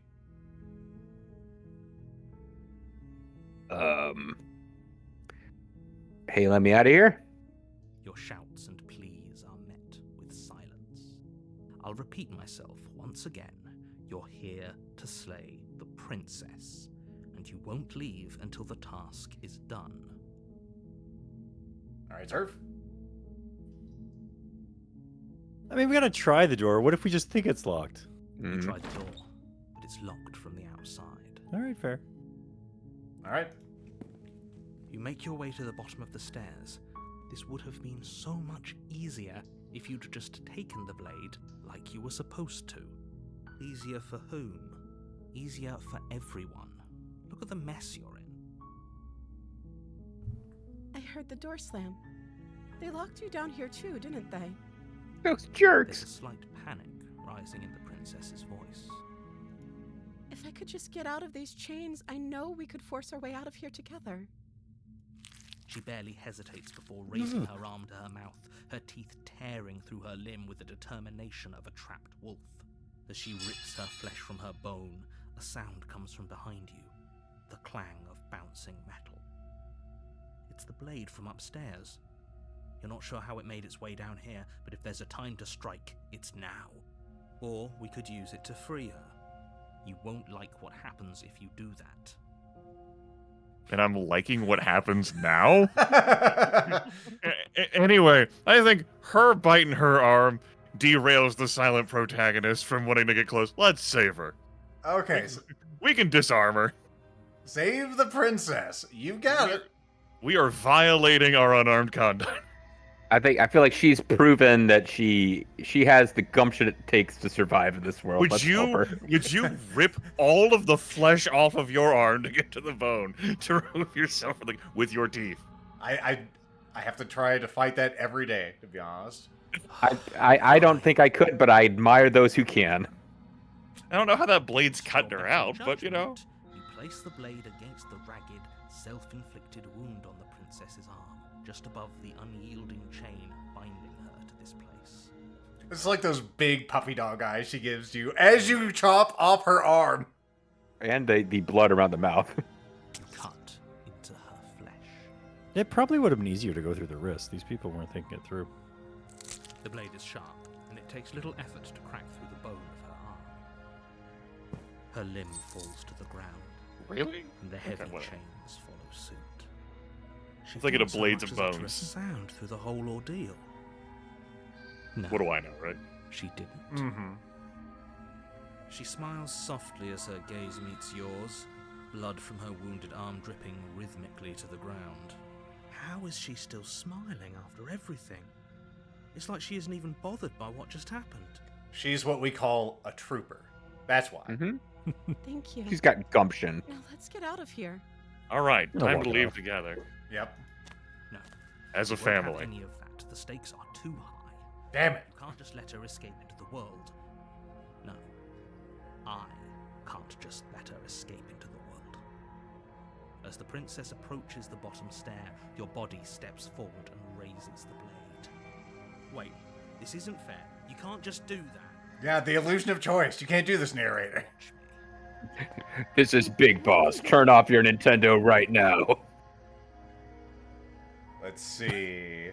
Hey, let me out of here. Your shouts and pleas are met with silence. I'll repeat myself once again. You're here to slay the princess, and you won't leave until the task is done. All right, Zerf. I mean, we gotta try the door. What if we just think it's locked? You try the door, but it's locked from the outside. All right, fair. All right. You make your way to the bottom of the stairs. This would have been so much easier if you'd just taken the blade like you were supposed to. Easier for whom? Easier for everyone. Look at the mess you're in. I heard the door slam. They locked you down here too, didn't they? Those There's a jerks. slight panic rising in the princess's voice. If I could just get out of these chains, I know we could force our way out of here together. She barely hesitates before raising her arm to her mouth, her teeth tearing through her limb with the determination of a trapped wolf. As she rips her flesh from her bone, a sound comes from behind you, the clang of bouncing metal. It's the blade from upstairs. You're not sure how it made its way down here, but if there's a time to strike, it's now. Or we could use it to free her. You won't like what happens if you do that. And I'm liking what happens now? Anyway, I think her biting her arm derails the silent protagonist from wanting to get close. Let's save her. Okay, so We can disarm her. save the princess. You got it. We are violating our unarmed conduct. I feel like she's proven that she has the gumption it takes to survive in this world. Would Let's help her. you rip all of the flesh off of your arm to get to the bone to remove yourself with your teeth? I have to try to fight that every day, to be honest. I don't think I could, but I admire those who can. I don't know how that blade's cutting Your her better out, but you know. judgment, you place the blade against the ragged, self-inflicted wound on the princess's arm, just above the unyielding chain binding her to this place. It's like those big puppy dog eyes she gives you as you chop off her arm. And the blood around the mouth. You cut into her flesh. It probably would have been easier to go through the wrist. These people weren't thinking it through. The blade is sharp, and it takes little effort to crack through the bone of her arm. Her limb falls to the ground, Really? and the heavy well. chains follow suit. She It's like it a thought so blades much of as utter a bones. sound through the whole ordeal. No, What do I know, right? she didn't. Mm-hmm. She smiles softly as her gaze meets yours, blood from her wounded arm dripping rhythmically to the ground. How is she still smiling after everything? It's like she isn't even bothered by what just happened. She's what we call a trooper. That's why. Hmm. Thank you. She's got gumption. Now let's get out of here. All right, I'll time walk to it leave off. together Yep. No, as a you won't have family. any of that. The stakes are too high. Damn it. You can't just let her escape into the world. No, I can't just let her escape into the world. As the princess approaches the bottom stair, your body steps forward and raises the blade. Wait, this isn't fair. You can't just do that. Yeah, the illusion of choice. You can't do this, narrator. Watch me. This is Big Boss. Turn off your Nintendo right now. Let's see.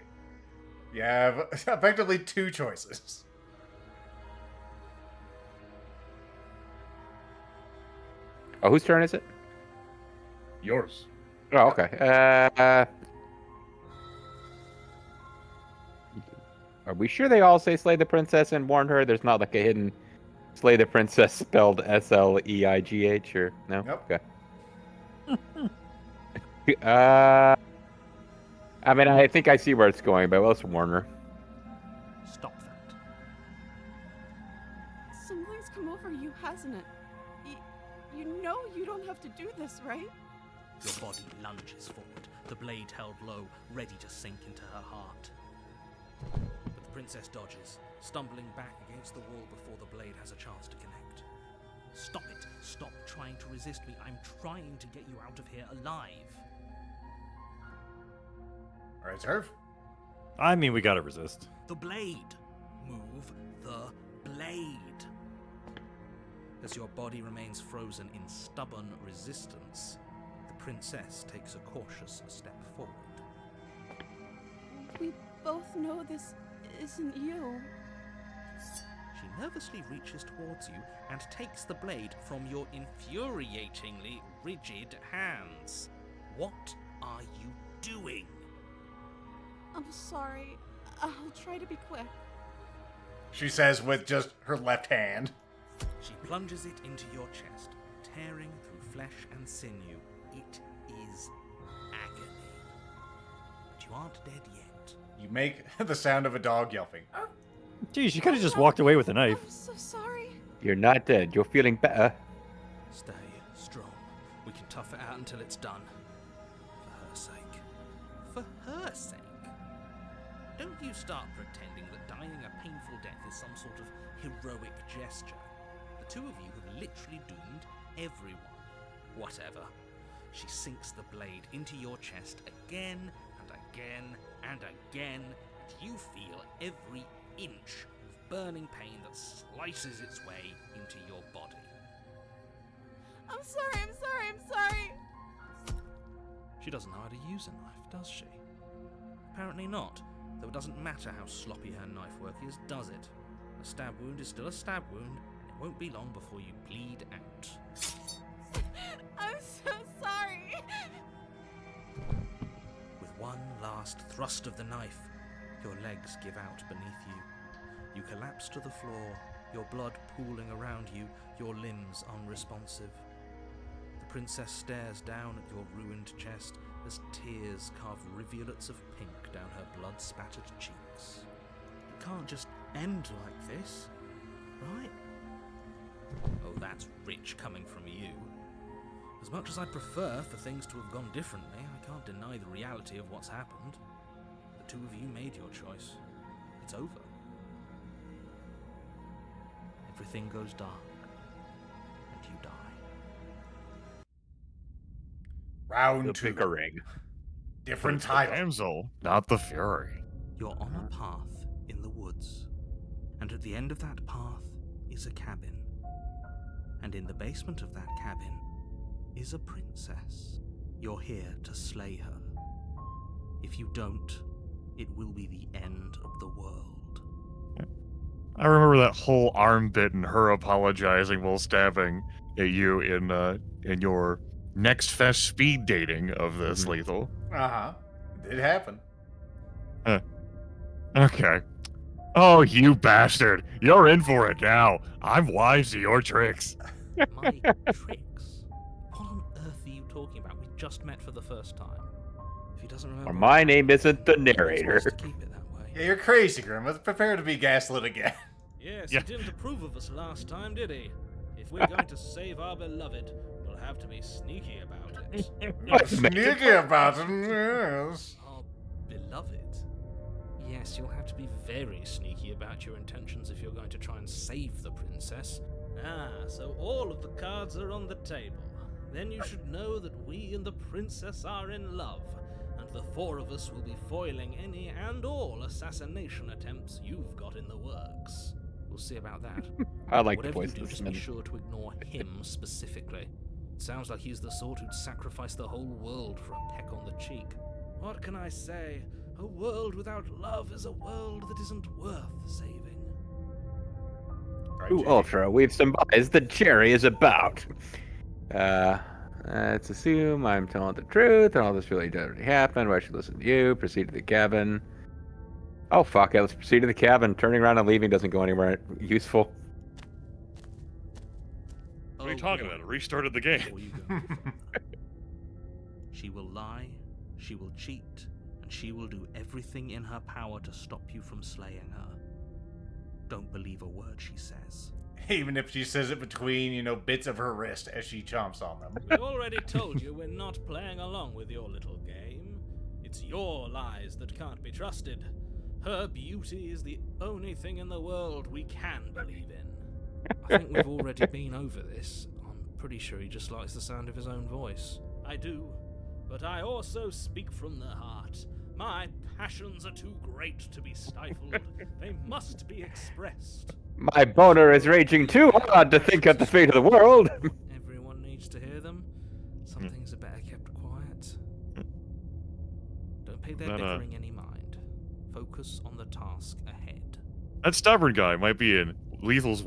You have effectively two choices. Oh, whose turn is it? Yours. Oh, okay. Are we sure they all say slay the princess and warn her? There's not like a hidden slay the princess spelled SLEIGH or no? Nope. Okay. I mean, I think I see where it's going, but let's warn her. Stop that. Something's come over you, hasn't it? You know you don't have to do this, right? Your body lunges forward, the blade held low, ready to sink into her heart. But the princess dodges, stumbling back against the wall before the blade has a chance to connect. Stop it! Stop trying to resist me. I'm trying to get you out of here alive. All right, Zerf. I mean, we gotta resist. The blade! Move the blade! As your body remains frozen in stubborn resistance, the princess takes a cautious step forward. We both know this isn't you. She nervously reaches towards you and takes the blade from your infuriatingly rigid hands. What are you doing? I'm sorry. I'll try to be quick. She says with just her left hand. She plunges it into your chest, tearing through flesh and sinew. It is agony. But you aren't dead yet. You make the sound of a dog yelping. Geez, you could have just walked away with a knife. I'm so sorry. You're not dead. You're feeling better. Stay strong. We can tough it out until it's done. For her sake. For her sake? Don't you start pretending that dying a painful death is some sort of heroic gesture. The two of you have literally doomed everyone. Whatever. She sinks the blade into your chest again again and again, and you feel every inch of burning pain that slices its way into your body. I'm sorry, I'm sorry, I'm sorry. She doesn't know how to use a knife, does she? Apparently not, though it doesn't matter how sloppy her knife work is, does it? A stab wound is still a stab wound, and it won't be long before you bleed out. I'm so sorry. With one last thrust of the knife, your legs give out beneath you. You collapse to the floor, your blood pooling around you, your limbs unresponsive. The princess stares down at your ruined chest as tears carve rivulets of pink down her blood-spattered cheeks. It can't just end like this, right? Oh, that's rich coming from you. As much as I'd prefer for things to have gone differently, I can't deny the reality of what's happened. The two of you made your choice. It's over. Everything goes dark, and you die. Round The 2. bickering. Different It's the title. damsel, not the fury. You're on a path in the woods, and at the end of that path is a cabin. And in the basement of that cabin is a princess. You're here to slay her. If you don't, it will be the end of the world. I remember that whole arm bit and her apologizing while stabbing at you in your next fest speed dating of this lethal. Uh-huh. It did happen. Okay. Oh, you bastard! You're in for it now. I'm wise to your tricks. My tricks? What on earth are you talking about? We just met for the first time. If he doesn't remember, Or my what name happened, isn't the then he's narrator. supposed to keep it that way. Yeah, you're crazy, Grimith. Prepare to be gaslit again. Yes, Yeah. he didn't approve of us last time, did he? If we're going to save our beloved, we'll have to be sneaky about it. Sneaky about it, yes. Our beloved? Yes, you'll have to be very sneaky about your intentions if you're going to try and save the princess. Ah, so all of the cards are on the table. Then you should know that we and the princess are in love, and the four of us will be foiling any and all assassination attempts you've got in the works. We'll see about that. I like the Whatever you voice do, of just be Smitten. sure to ignore him specifically. It sounds like he's the sort who'd sacrifice the whole world for a peck on the cheek. What can I say? A world without love is a world that isn't worth saving. Right, Ooh, JG. Ultra, we've symbolized the cherry is about. Let's assume I'm telling the truth and all this really did already happen. Why should I listen to you? Proceed to the cabin. Oh, fuck it. Let's proceed to the cabin. Turning around and leaving doesn't go anywhere useful. What are you talking about? It restarted the game. Before you go any further. She will lie, she will cheat, and she will do everything in her power to stop you from slaying her. Don't believe a word she says. Even if she says it between, bits of her wrist as she chomps on them. We already told you we're not playing along with your little game. It's your lies that can't be trusted. Her beauty is the only thing in the world we can believe in. I think we've already been over this. I'm pretty sure he just likes the sound of his own voice. I do, but I also speak from the heart. My passions are too great to be stifled. They must be expressed. My boner is raging too hard to think of the fate of the world. Everyone needs to hear them. Some things are better kept quiet. Don't pay their That, bickering any mind. Focus on the task ahead. That stubborn guy might be in Lethal's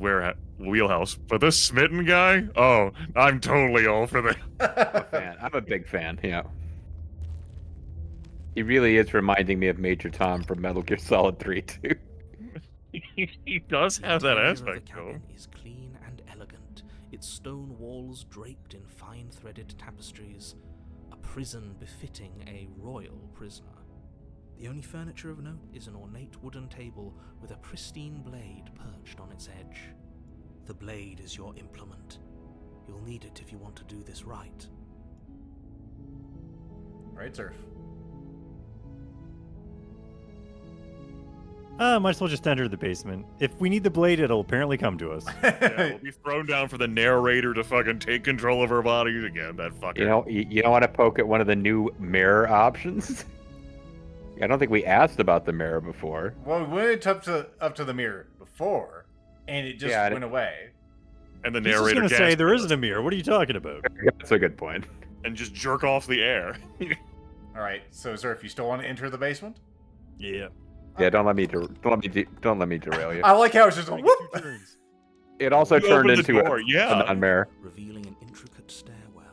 wheelhouse, but this smitten guy? Oh, I'm totally all for that. I'm a big fan, yeah. He really is reminding me of Major Tom from Metal Gear Solid 3, too. He does have that interior aspect, of the though. cabin is clean and elegant, its stone walls draped in fine threaded tapestries, a prison befitting a royal prisoner. The only furniture of note is an ornate wooden table with a pristine blade perched on its edge. The blade is your implement. You'll need it if you want to do this right. Right, Zerf. Might as well just enter the basement. If we need the blade, it'll apparently come to us. Yeah, we'll be thrown down for the narrator to fucking take control of our bodies again. That fucker. You don't want to poke at one of the new mirror options? I don't think we asked about the mirror before. Well, we went up to the mirror before, and it just Yeah, went away. And the He's just narrator gonna say there gasps isn't a mirror. What are you talking about? That's a good point. and just jerk off the air. All right, so Zerf, you still want to enter the basement? Yeah. Yeah, don't let me derail you. I like how it's just a Only whoop. get 2 turns. It also You turned opened the into door, a yeah. non-mirror. revealing an intricate stairwell.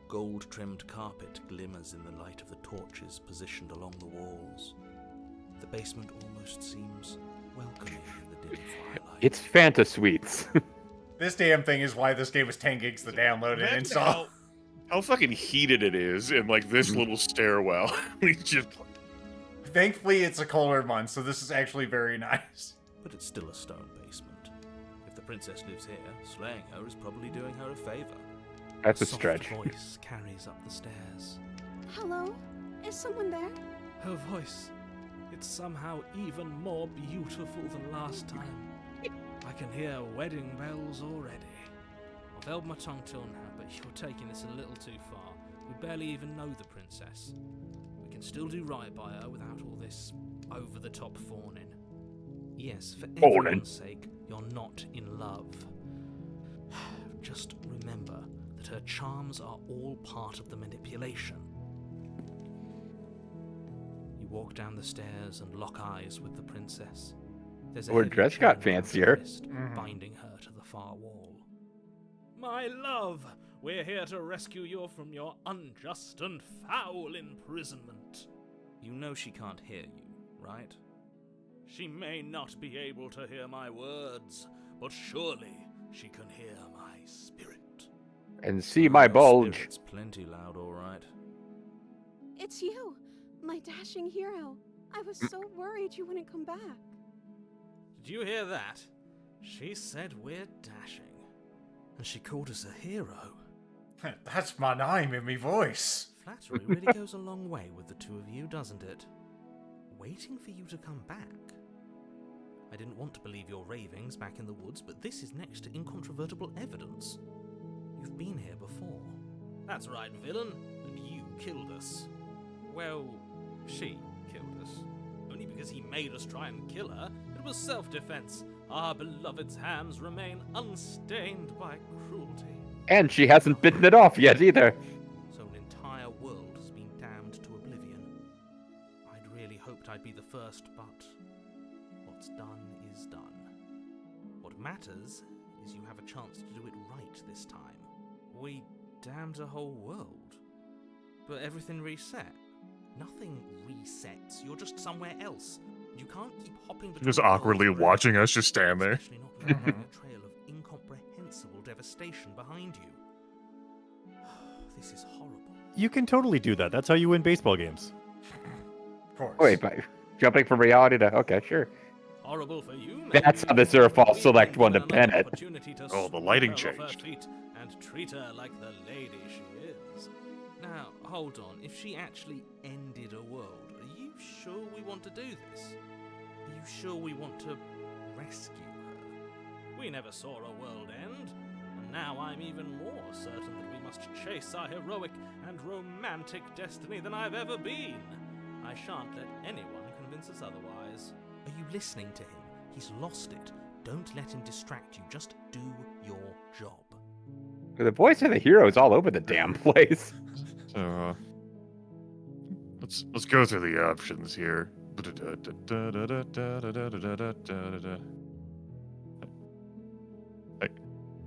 Gold-trimmed carpet glimmers in the light of the torches positioned along the walls. The basement almost seems welcoming in the dim firelight. It's Fanta Sweets. This damn thing is why this game was 10 gigs to download and Imagine install. how fucking heated it is in like this little stairwell. He's just Thankfully, it's a colder month, so this is actually very nice. But it's still a stone basement. If the princess lives here, slaying her is probably doing her a favor. That's a Soft stretch. voice carries up the stairs. Hello? Is someone there? Her voice. It's somehow even more beautiful than last time. I can hear wedding bells already. I've held my tongue till now, but you're taking this a little too far. We barely even know the princess. We can still do right by her without all this over-the-top fawning. Yes, for Fawning. everyone's sake, you're not in love. Just remember that her charms are all part of the manipulation. You walk down the stairs and lock eyes with the princess. There's a Her heavy dress chain got around her fancier. wrist, Mhm. binding her to the far wall. My love, we're here to rescue you from your unjust and foul imprisonment. You know she can't hear you, right? She may not be able to hear my words, but surely she can hear my spirit. And see my bulge. It's plenty loud, all right. It's you, my dashing hero. I was so worried you wouldn't come back. Did you hear that? She said we're dashing. And she called us a hero. That's my name in me voice. Flattery really goes a long way with the two of you, doesn't it? Waiting for you to come back. I didn't want to believe your ravings back in the woods, but this is next to incontrovertible evidence. You've been here before. That's right, villain. And you killed us. Well, she killed us. Only because he made us try and kill her. It was self-defense. Our beloved's hands remain unstained by cruelty. And she hasn't bitten it off yet either. So an entire world has been damned to oblivion. I'd really hoped I'd be the first, but what's done is done. What matters is you have a chance to do it right this time. We damned a whole world, but everything reset. Nothing resets. You're just somewhere else. You can't keep hopping between just worlds awkwardly forever, watching us just stand there. especially not with a trail of incomprehensible devastation behind you. This is horrible. You can totally do that. That's how you win baseball games. Of course. Wait, but jumping from reality to okay, sure. Horrible for you. That's how the Zerfall select one to pen it. Oh, the lighting changed. And treat her like the lady she is. Now, hold on. If she actually ended a world, are you sure we want to do this? Are you sure we want to rescue her? We never saw a world end, and now I'm even more certain that we must chase our heroic and romantic destiny than I've ever been. I shan't let anyone convince us otherwise. Are you listening to him? He's lost it. Don't let him distract you. Just do your job. The voice of the hero is all over the damn place. So let's go through the options here.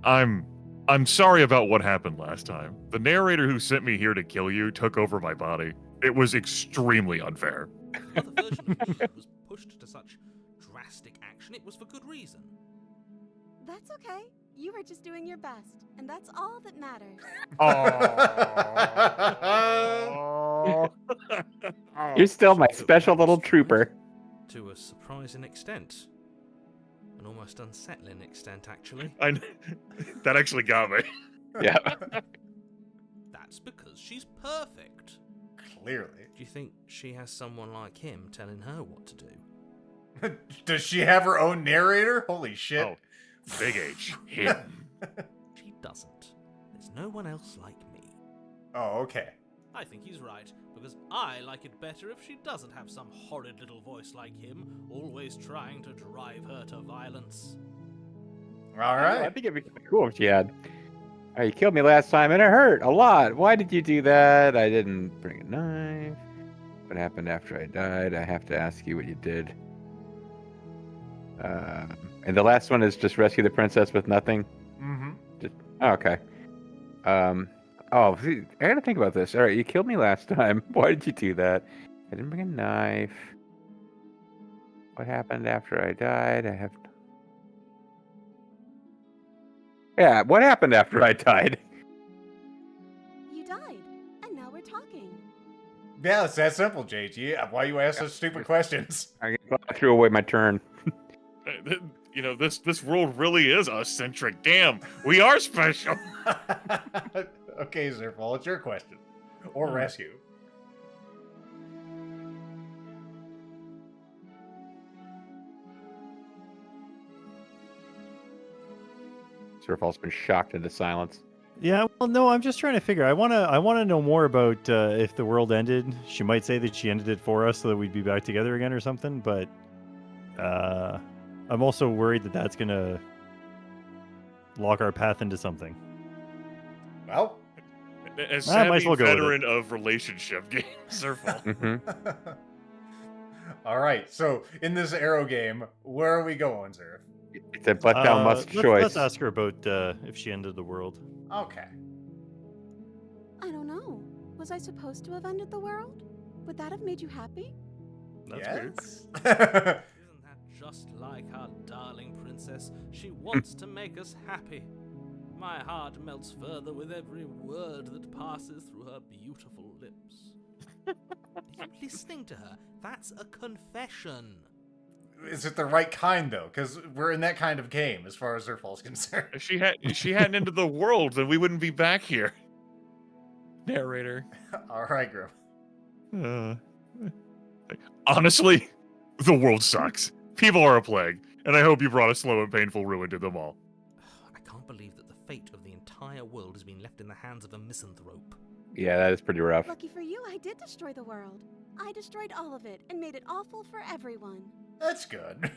I'm sorry about what happened last time. The narrator who sent me here to kill you took over my body. It was extremely unfair. Another version of you was pushed to such drastic action. It was for good reason. That's okay. You were just doing your best, and that's all that matters. You're still my special little trooper. To a surprising extent. An almost unsettling extent, actually. That actually got me. Yeah. That's because she's perfect. Clearly. Do you think she has someone like him telling her what to do? Does she have her own narrator? Holy shit. Oh, big H. Him. She doesn't. There's no one else like me. Oh, okay. I think he's right, because I like it better if she doesn't have some horrid little voice like him, always trying to drive her to violence. All I right. think it'd be kinda cool if she had. Oh, you killed me last time and it hurt a lot. Why did you do that? I didn't bring a knife. What happened after I died? I have to ask you what you did. And the last one is just rescue the princess with nothing. Mm-hmm. Okay. Oh, see, I gotta think about this. All right, you killed me last time. Why did you do that? I didn't bring a knife. What happened after I died? I have. Yeah, what happened after I died? You died, and now we're talking. Yeah, it's that simple, JG. Why you ask such stupid questions? I threw away my turn. You know, this world really is us-centric. Damn, we are special. Okay, Zerfall, it's your question. Or rescue. Zerfall's been shocked into silence. Yeah, well, no, I'm just trying to figure. I wanna know more about if the world ended. She might say that she ended it for us so that we'd be back together again or something. But I'm also worried that that's gonna lock our path into something. Well, As I might as savvy well go with it. veteran of relationship games, Zerfall. Mm-hmm. all right. So in this arrow game, where are we going, Zerf? It's a but thou must choice. Let's ask her about if she ended the world. Okay. I don't know. Was I supposed to have ended the world? Would that have made you happy? That's weird. Yes. Isn't that just like our darling princess? She wants to make us happy. My heart melts further with every word that passes through her beautiful lips. Are you listening to her? That's a confession. Is it the right kind, though? Because we're in that kind of game, as far as Zerfall's concerned. If she hadn't ended the world, then we wouldn't be back here. Narrator. All right, Grim. Honestly, the world sucks. People are a plague, and I hope you brought a slow and painful ruin to them all. I can't believe that the fate of the entire world has been left in the hands of a misanthrope. Yeah, that is pretty rough. Lucky for you, I did destroy the world. I destroyed all of it and made it awful for everyone. That's good.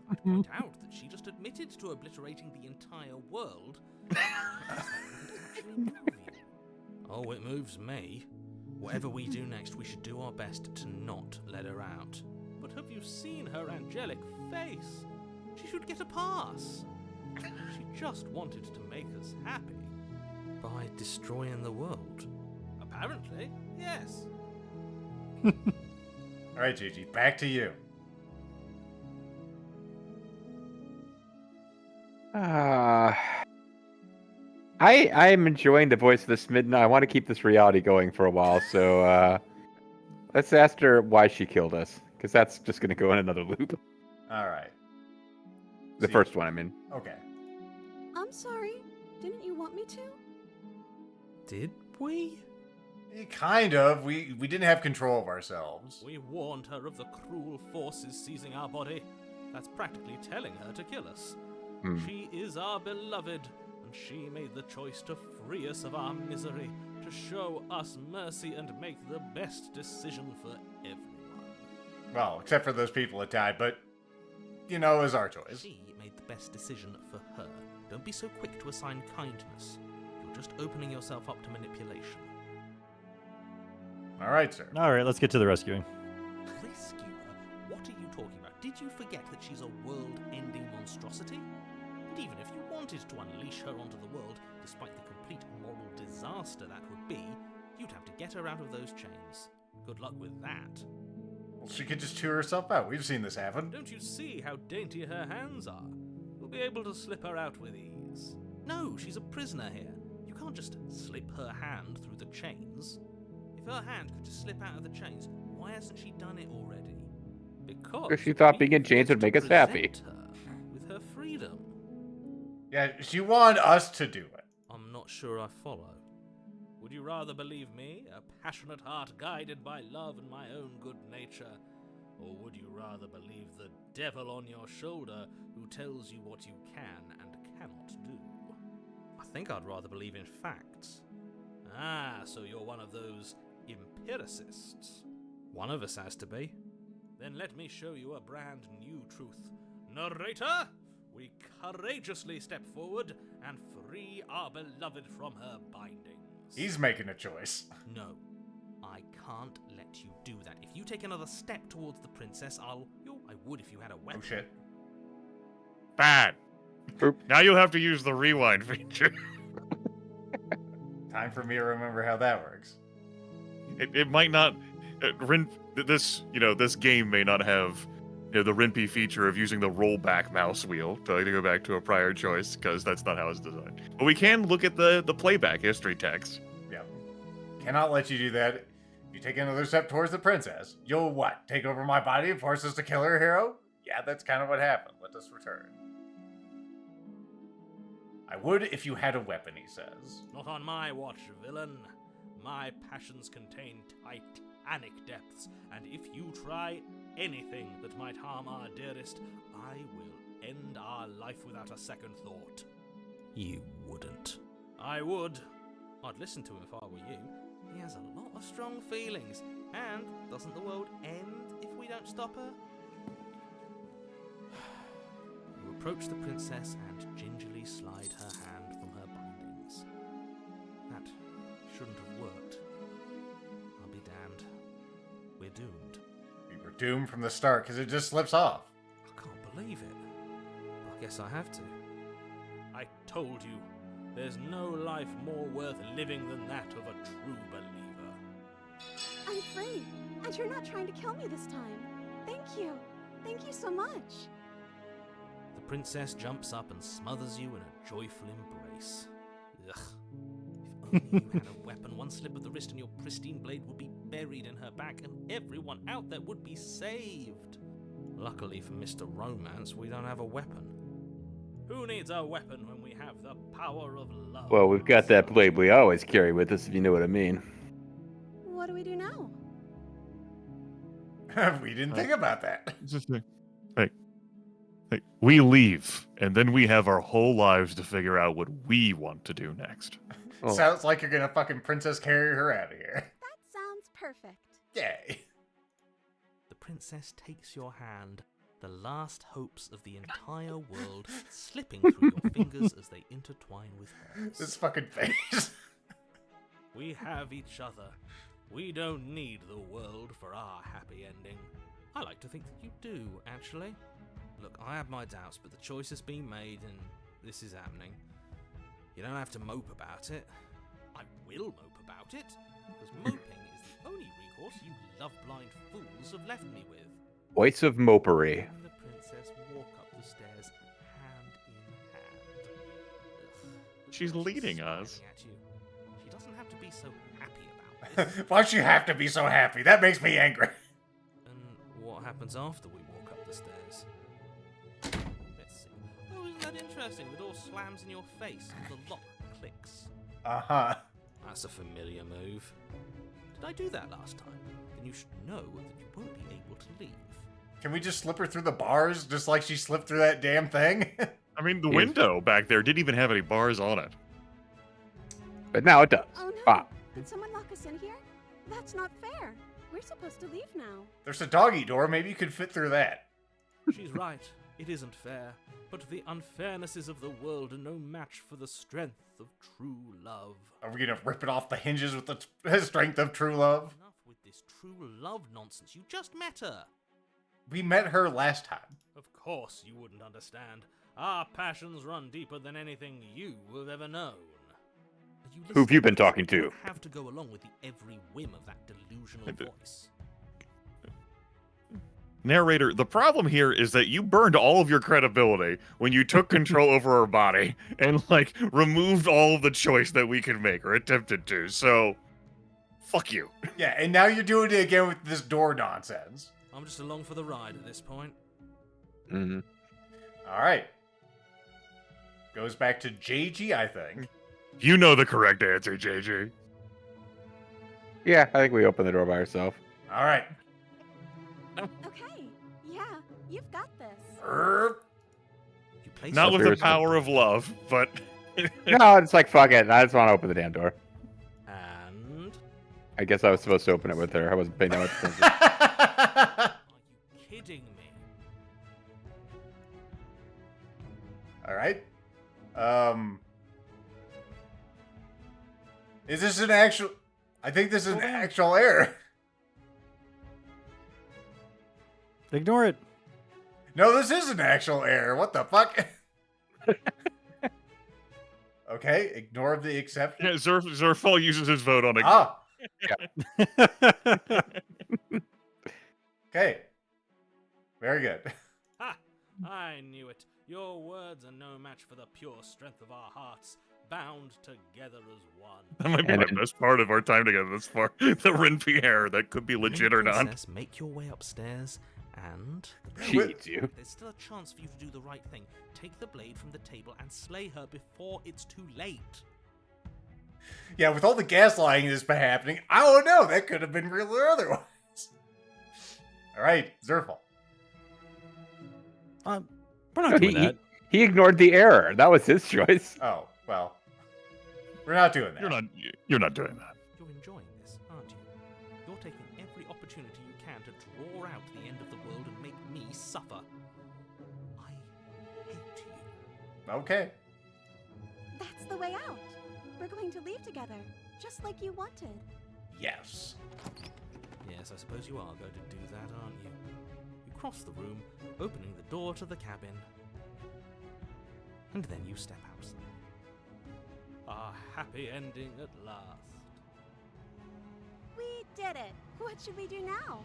I'd point out that she just admitted to obliterating the entire world. Actually move you. Oh, it moves me. Whatever we do next, we should do our best to not let her out. But have you seen her angelic face? She should get a pass. She just wanted to make us happy. By destroying the world. Apparently, yes. All right, Gigi, back to you. I'm enjoying the voice of the smitten. I want to keep this reality going for a while, so let's ask her why she killed us, because that's just going to go in another loop. All right. The See- first one, I mean. Okay. I'm sorry. Didn't you want me to? Did we? Kind of. We didn't have control of ourselves. We warned her of the cruel forces seizing our body. That's practically telling her to kill us. Hmm. She is our beloved, and she made the choice to free us of our misery, to show us mercy and make the best decision for everyone. Well, except for those people that died, but, you know, it was our choice. She made the best decision for her. Don't be so quick to assign kindness. You're just opening yourself up to manipulation. All right, sir. All right, let's get to the rescuing. Rescue her? What are you talking about? Did you forget that she's a world-ending monstrosity? And even if you wanted to unleash her onto the world, despite the complete moral disaster that would be, you'd have to get her out of those chains. Good luck with that. Well, she could just chew herself out. We've seen this happen. Don't you see how dainty her hands are? We'll be able to slip her out with ease. No, she's a prisoner here. You can't just slip her hand through the chains. If her hand could just slip out of the chains, why hasn't she done it already? Because she thought being in we chains would wanted make to us happy. present her with her freedom. Yeah, she wanted us to do it. I'm not sure I follow. Would you rather believe me, a passionate heart guided by love and my own good nature? Or would you rather believe the devil on your shoulder who tells you what you can and cannot do? I think I'd rather believe in facts. Ah, so you're one of those empiricists. One of us has to be. Then let me show you a brand new truth. Narrator, we courageously step forward and free our beloved from her bindings. He's making a choice. No, I can't let you do that. If you take another step towards the princess, I would if you had a weapon. Oh shit. Bad. Oop. Now you'll have to use the rewind feature. Time for me to remember how that works. It might not. This game may not have the Rimpy feature of using the rollback mouse wheel to go back to a prior choice, because that's not how it's designed. But we can look at the playback history text. Yep. Cannot let you do that. If you take another step towards the princess, you'll what? Take over my body and force us to kill her hero? Yeah, that's kind of what happened. Let us return. I would if you had a weapon, he says. Not on my watch, villain. My passions contain titanic depths, and if you try anything that might harm our dearest, I will end our life without a second thought. You wouldn't. I would. I'd listen to him if I were you. He has a lot of strong feelings, and doesn't the world end if we don't stop her? You approach the princess and gingerly slide her hand from her bindings. That shouldn't have worked. I'll be damned. We're doomed. We were doomed from the start because it just slips off. I can't believe it. I guess I have to. I told you, there's no life more worth living than that of a true believer. I'm free, and you're not trying to kill me this time. Thank you. Thank you so much. The princess jumps up and smothers you in a joyful embrace. Ugh. If only you had a weapon, one slip of the wrist and your pristine blade would be buried in her back, and everyone out there would be saved. Luckily for Mr. Romance, we don't have a weapon. Who needs a weapon when we have the power of love? Well, we've got that blade we always carry with us, if you know what I mean. What do we do now? We didn't think about that. We leave, and then we have our whole lives to figure out what we want to do next. Oh. Sounds like you're gonna fucking princess carry her out of here. That sounds perfect. Yay. The princess takes your hand, the last hopes of the entire world slipping through your fingers as they intertwine with hers. This fucking face. We have each other. We don't need the world for our happy ending. I like to think that you do, actually. Look, I have my doubts, but the choice has been made and this is happening. You don't have to mope about it. I will mope about it, because moping is the only recourse you love-blind fools have left me with. Voice of mopery. And the princess walk up the stairs, hand in hand. Ugh, She's look, leading smiling us. at you. She doesn't have to be so happy about this. Why'd you have to be so happy? That makes me angry. And what happens after we walk up the stairs? Let's see. Oh, isn't that interesting? The door slams in your face and the lock clicks. Uh-huh. That's a familiar move. Did I do that last time? Then you should know that you won't be able to leave. Can we just slip her through the bars just like she slipped through that damn thing? I mean, the window back there didn't even have any bars on it. But now it does. Oh no! Ah. Did someone lock us in here? That's not fair. We're supposed to leave now. There's a doggy door. Maybe you could fit through that. She's right. It isn't fair. But the unfairnesses of the world are no match for the strength of true love. Are we gonna rip it off the hinges with the strength of true love? Enough with this true love nonsense. You just met her. We met her last time. Of course you wouldn't understand. Our passions run deeper than anything you have ever known. Are you Who've you been listening? talking to? You don't have to go along with every whim of that delusional voice. Narrator, the problem here is that you burned all of your credibility when you took control over our body and, like, removed all of the choice that we could make or attempted to, so fuck you. Yeah, and now you're doing it again with this door nonsense. I'm just along for the ride at this point. Mm-hmm. Alright. Goes back to JG, I think. You know the correct answer, JJ. Yeah, I think we opened the door by ourselves. Alright. Okay. Yeah, you've got this. You place Not with the Seriously. power of love, but No, it's like, fuck it. I just want to open the damn door. and I guess I was supposed to open it with her. I wasn't paying that much attention. Are you kidding me? All right. Is this an actual? I think this is an actual error. Ignore it. No, this is an actual error. What the fuck? Okay, ignore the exception. Yeah, Zerfall uses his vote on it. Ah, okay. Very good. Ha! I knew it. Your words are no match for the pure strength of our hearts, bound together as one. That might be And my then- best part of our time together thus far. The Rin Pierre, that could be legit or not. Princess, make your way upstairs, and She eats you. there's still a chance for you to do the right thing. Take the blade from the table and slay her before it's too late. Yeah, with all the gaslighting that's been happening, I don't know. That could have been real or otherwise. All right, Zerfall. We're No, not doing that. he ignored the error. That was his choice. Oh, well. We're not doing that. You're not doing that. You're enjoying this, aren't you? You're taking every opportunity you can to draw out the end of the world and make me suffer. I hate you. Okay. That's the way out. We're going to leave together, just like you wanted. Yes. Yes, I suppose you are going to do that, aren't you? You cross the room, opening the door to the cabin. And then you step outside. A happy ending at last. We did it. What should we do now?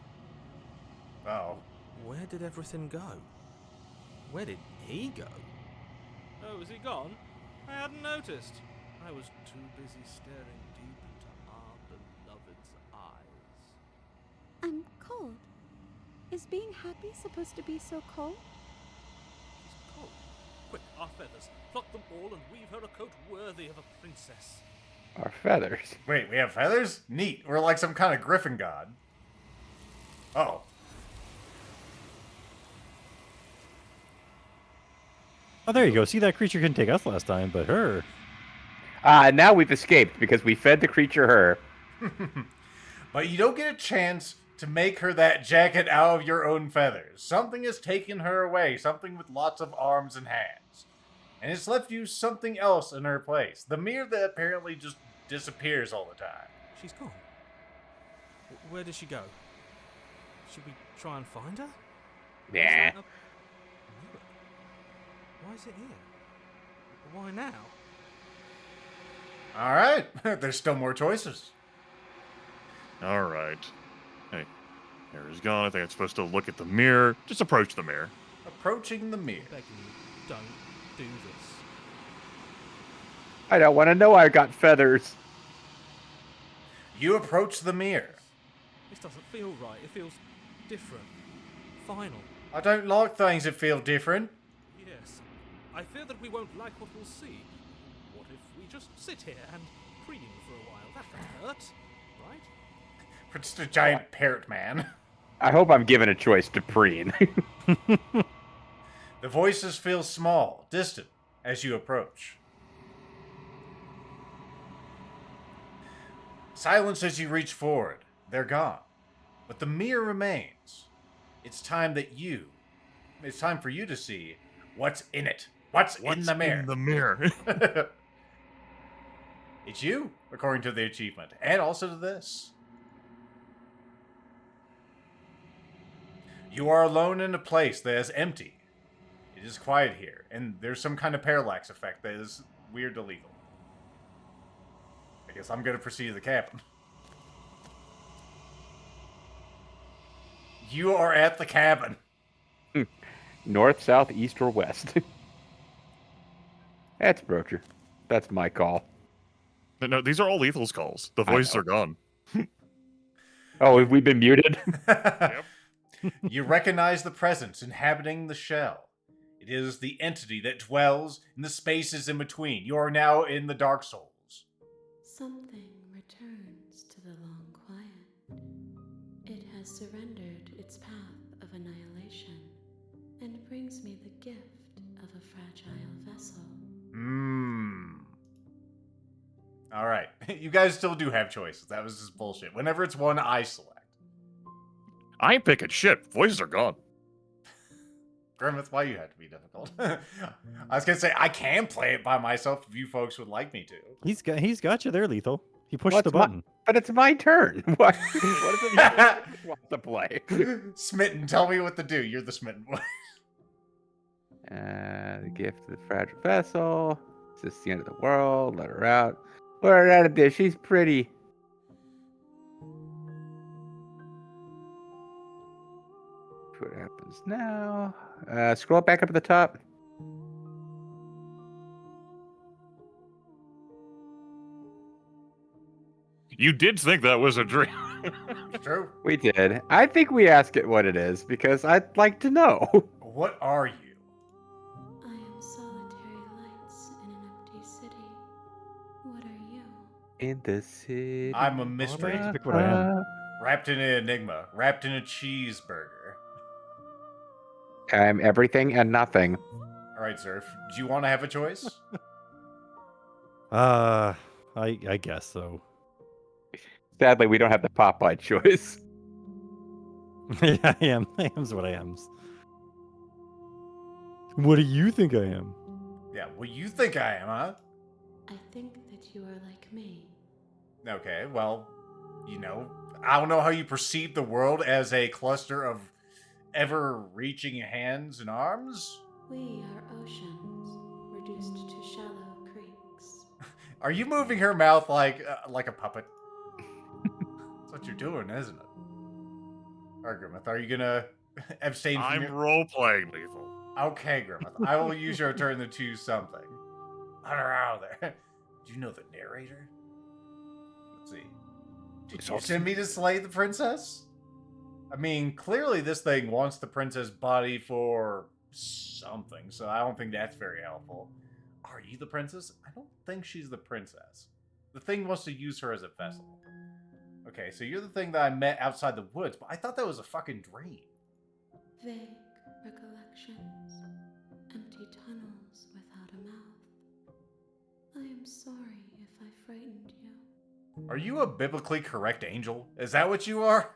Oh. Where did everything go? Where did he go? Oh, is he gone? I hadn't noticed. I was too busy staring deep into our beloved's eyes. I'm cold. Is being happy supposed to be so cold? She's cold. Quick, our feathers. Pluck them all and weave her a coat worthy of a princess. Our feathers. Wait, we have feathers? Neat. We're like some kind of griffin god. Oh. Oh, there you go. See, that creature couldn't take us last time, but her. Now we've escaped because we fed the creature her. But you don't get a chance to make her that jacket out of your own feathers. Something has taken her away, something with lots of arms and hands. And it's left you something else in her place. The mirror that apparently just disappears all the time. She's gone. Where did she go? Should we try and find her? Nah. Is that a mirror? Why is it here? Why now? Alright, there's still more choices. All right. Hey, mirror's gone. I think I'm supposed to look at the mirror. Just approach the mirror. Approaching the mirror. Begging you, don't do this. I don't want to know I got feathers. You approach the mirror. This doesn't feel right. It feels different. Final. I don't like things that feel different. Yes. I fear that we won't like what we'll see. What if we just sit here and preen for a while? That can't hurt, right? We're just a giant parrot man. I hope I'm given a choice to preen. The voices feel small, distant, as you approach. Silence as you reach forward. They're gone. But the mirror remains. It's time for you to see what's in it. What's in the mirror? In the mirror. It's you, according to the achievement, and also to this. You are alone in a place that is empty. It is quiet here, and there's some kind of parallax effect that is weird illegal. I guess I'm going to proceed to the cabin. You are at the cabin. North, south, east, or west. That's Brocher. That's my call. No, these are all Lethal's calls. The I voices know. are gone. Oh, have we been muted? You recognize the presence inhabiting the shell. It is the entity that dwells in the spaces in between. You are now in the Dark Souls. Something returns to the long quiet. It has surrendered its path of annihilation and brings me the gift of a fragile vessel. All right. You guys still do have choices. That was just bullshit. Whenever it's one, I select. I ain't picking shit. Voices are gone. Grimith, why you have to be difficult? I was gonna say I can play it by myself if you folks would like me to. He's got you there, Lethal. He pushed What's the button. But it's my turn. What does it matter if you want to play? Smitten, tell me what to do. You're the smitten boy. The gift of the fragile vessel. Is this the end of the world? Let her out. Put her out of there. She's pretty. What happens now? Scroll back up to the top. You did think that was a dream. It's true. We did. I think we ask it what it is because I'd like to know. What are you? I am solitary lights in an empty city. What are you? In the city. I'm a mystery. Pick what I am. Wrapped in an enigma. Wrapped in a cheeseburger. I'm everything and nothing. All right, Zerf. Do you want to have a choice? I guess so. Sadly, we don't have the Popeye choice. Yeah, I am. I am's what I am's. What do you think I am? Yeah, what you think I am, huh? I think that you are like me. Okay, well, you know, I don't know how you perceive the world as a cluster of ever-reaching hands and arms. We are oceans, reduced to shallow creeks. Are you moving her mouth like a puppet? That's what you're doing, isn't it? All right, Grimith, are you gonna abstain from I'm your... role-playing, Lethal. Okay, Grimith, I will use your turn to choose something. Let her out of there. Do you know the narrator? Let's see. Did you send me to slay the princess? I mean, clearly this thing wants the princess body for something, so I don't think that's very helpful. Are you the princess? I don't think she's the princess. The thing wants to use her as a vessel. Okay, so you're the thing that I met outside the woods, but I thought that was a fucking dream. Vague recollections, empty tunnels without a mouth. I am sorry if I frightened you. Are you a biblically correct angel? Is that what you are?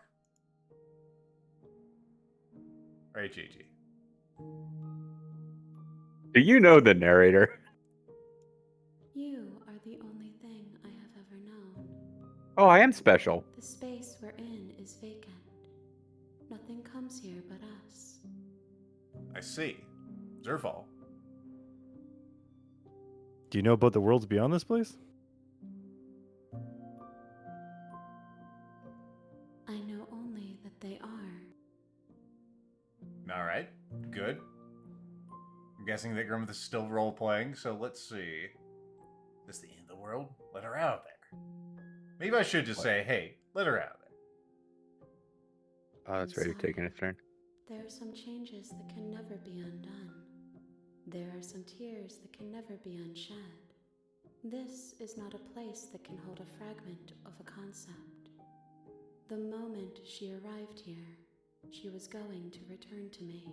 Right, GG. Do you know the narrator? You are the only thing I have ever known. Oh, I am special. The space we're in is vacant. Nothing comes here but us. I see. Zerfall. Do you know about the worlds beyond this place? I know only that they are. Alright, good. I'm guessing that Grimith is still role-playing, so let's see. This the end of the world? Let her out of there. Maybe I should just say, hey, let her out of there. Oh, that's right. You're taking a turn. There are some changes that can never be undone. There are some tears that can never be unshed. This is not a place that can hold a fragment of a concept. The moment she arrived here, she was going to return to me.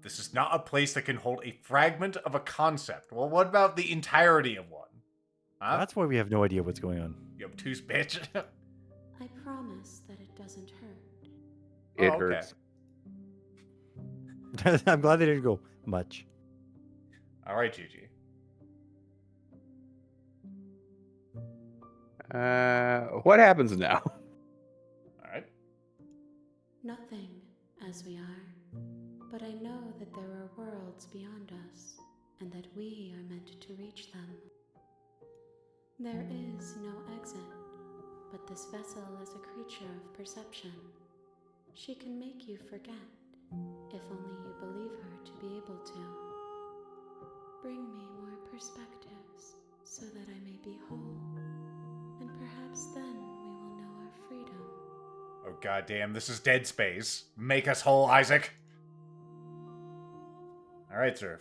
This is not a place that can hold a fragment of a concept. Well, what about the entirety of one? Huh? That's why we have no idea what's going on. You obtuse bitch. I promise that it doesn't hurt. It Oh, okay. hurts. I'm glad they didn't go much. Alright, GG. What happens now? Alright. Nothing, as we are. But I know that there are worlds beyond us, and that we are meant to reach them. There is no exit, but this vessel is a creature of perception. She can make you forget, if only you believe her to be able to. Bring me more perspectives, so that I may be whole, and perhaps then we will know our freedom. Oh goddamn, this is Dead Space. Make us whole, Isaac. Alright, Zerf.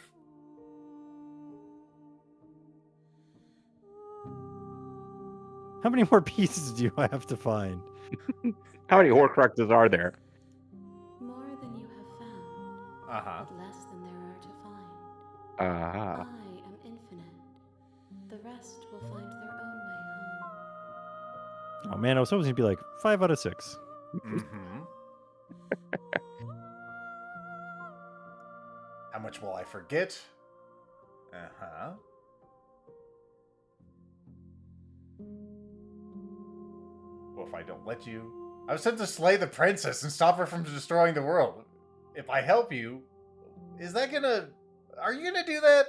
How many more pieces do I have to find? How many Horcruxes are there? More than you have found, Uh-huh. but less than there are to find. Ah. I am infinite. The rest will find their own way Oh man, I was hoping it'd be like 5 out of 6. Mm-hmm. How much will I forget? Uh-huh. Well, if I don't let you... I was sent to slay the princess and stop her from destroying the world. If I help you, is that gonna... Are you gonna do that?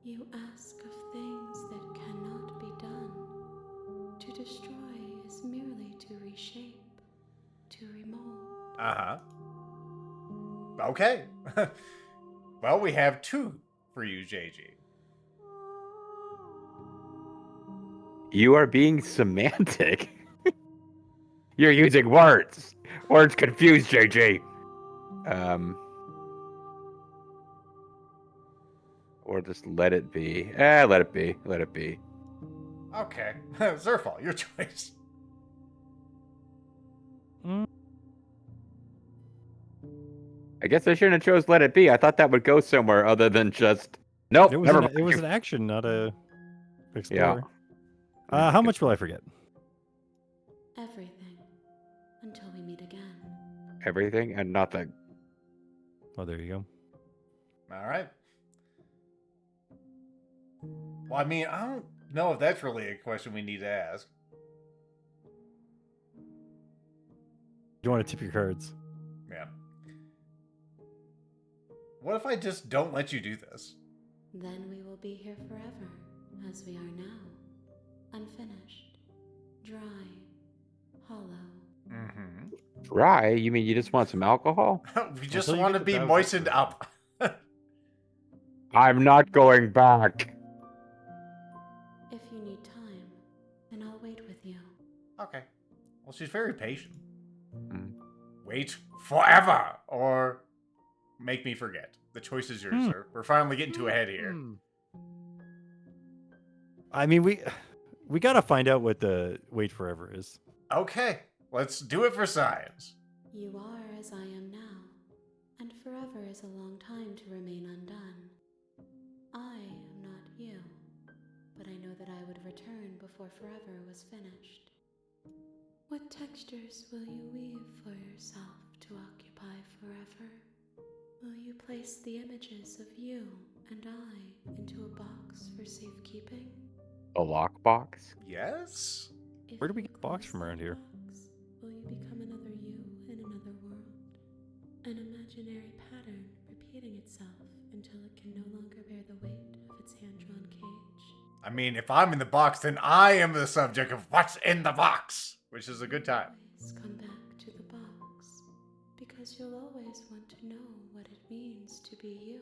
You ask of things that cannot be done. To destroy is merely to reshape, to remold. Uh-huh. Okay. Well, we have 2 for you, JG. You are being semantic. You're using words. Words confuse JG. Or just let it be. Let it be. Let it be. Okay. Zerfall, your choice. I guess I shouldn't have chose let it be. I thought that would go somewhere other than just nope. It was Never an, it mind. was an action, not a explorer. Yeah. How much will I forget? Everything. Until we meet again. Everything and nothing. Oh, there you go. All right. Well, I mean, I don't know if that's really a question we need to ask. You want to tip your cards? Yeah. What if I just don't let you do this? Then we will be here forever, as we are now. Unfinished. Dry. Hollow. Mm-hmm. Dry? You mean you just want some alcohol? We just Until you want get to the be thousand moistened percent. up. I'm not going back. If you need time, then I'll wait with you. Okay. Well, she's very patient. Mm. Wait forever, or make me forget. The choice is yours, sir. We're finally getting to a head here. I mean, we gotta find out what the wait forever is. Okay, let's do it for science. You are as I am now, and forever is a long time to remain undone. I am not you, but I know that I would return before forever was finished. What textures will you weave for yourself to occupy forever? Will you place the images of you and I into a box for safekeeping? A lockbox? Yes? If Where do we you get the box close from around that here? box, will you become another you in another world? An imaginary pattern repeating itself until it can no longer bear the weight of its hand-drawn cage. I mean, if I'm in the box, then I am the subject of what's in the box, which is a good time. Always come back to the box, because you'll always want to know what it means to be you.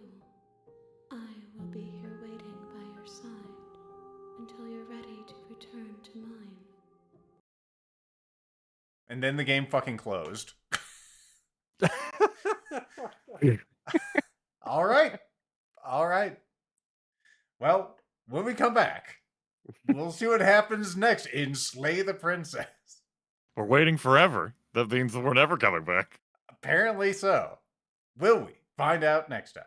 I will be here waiting by your side until you're ready to return to mine. And then the game fucking closed. All right. All right. Well, when we come back, we'll see what happens next in Slay the Princess. We're waiting forever. That means that we're never coming back. Apparently so. Will we? Find out next time.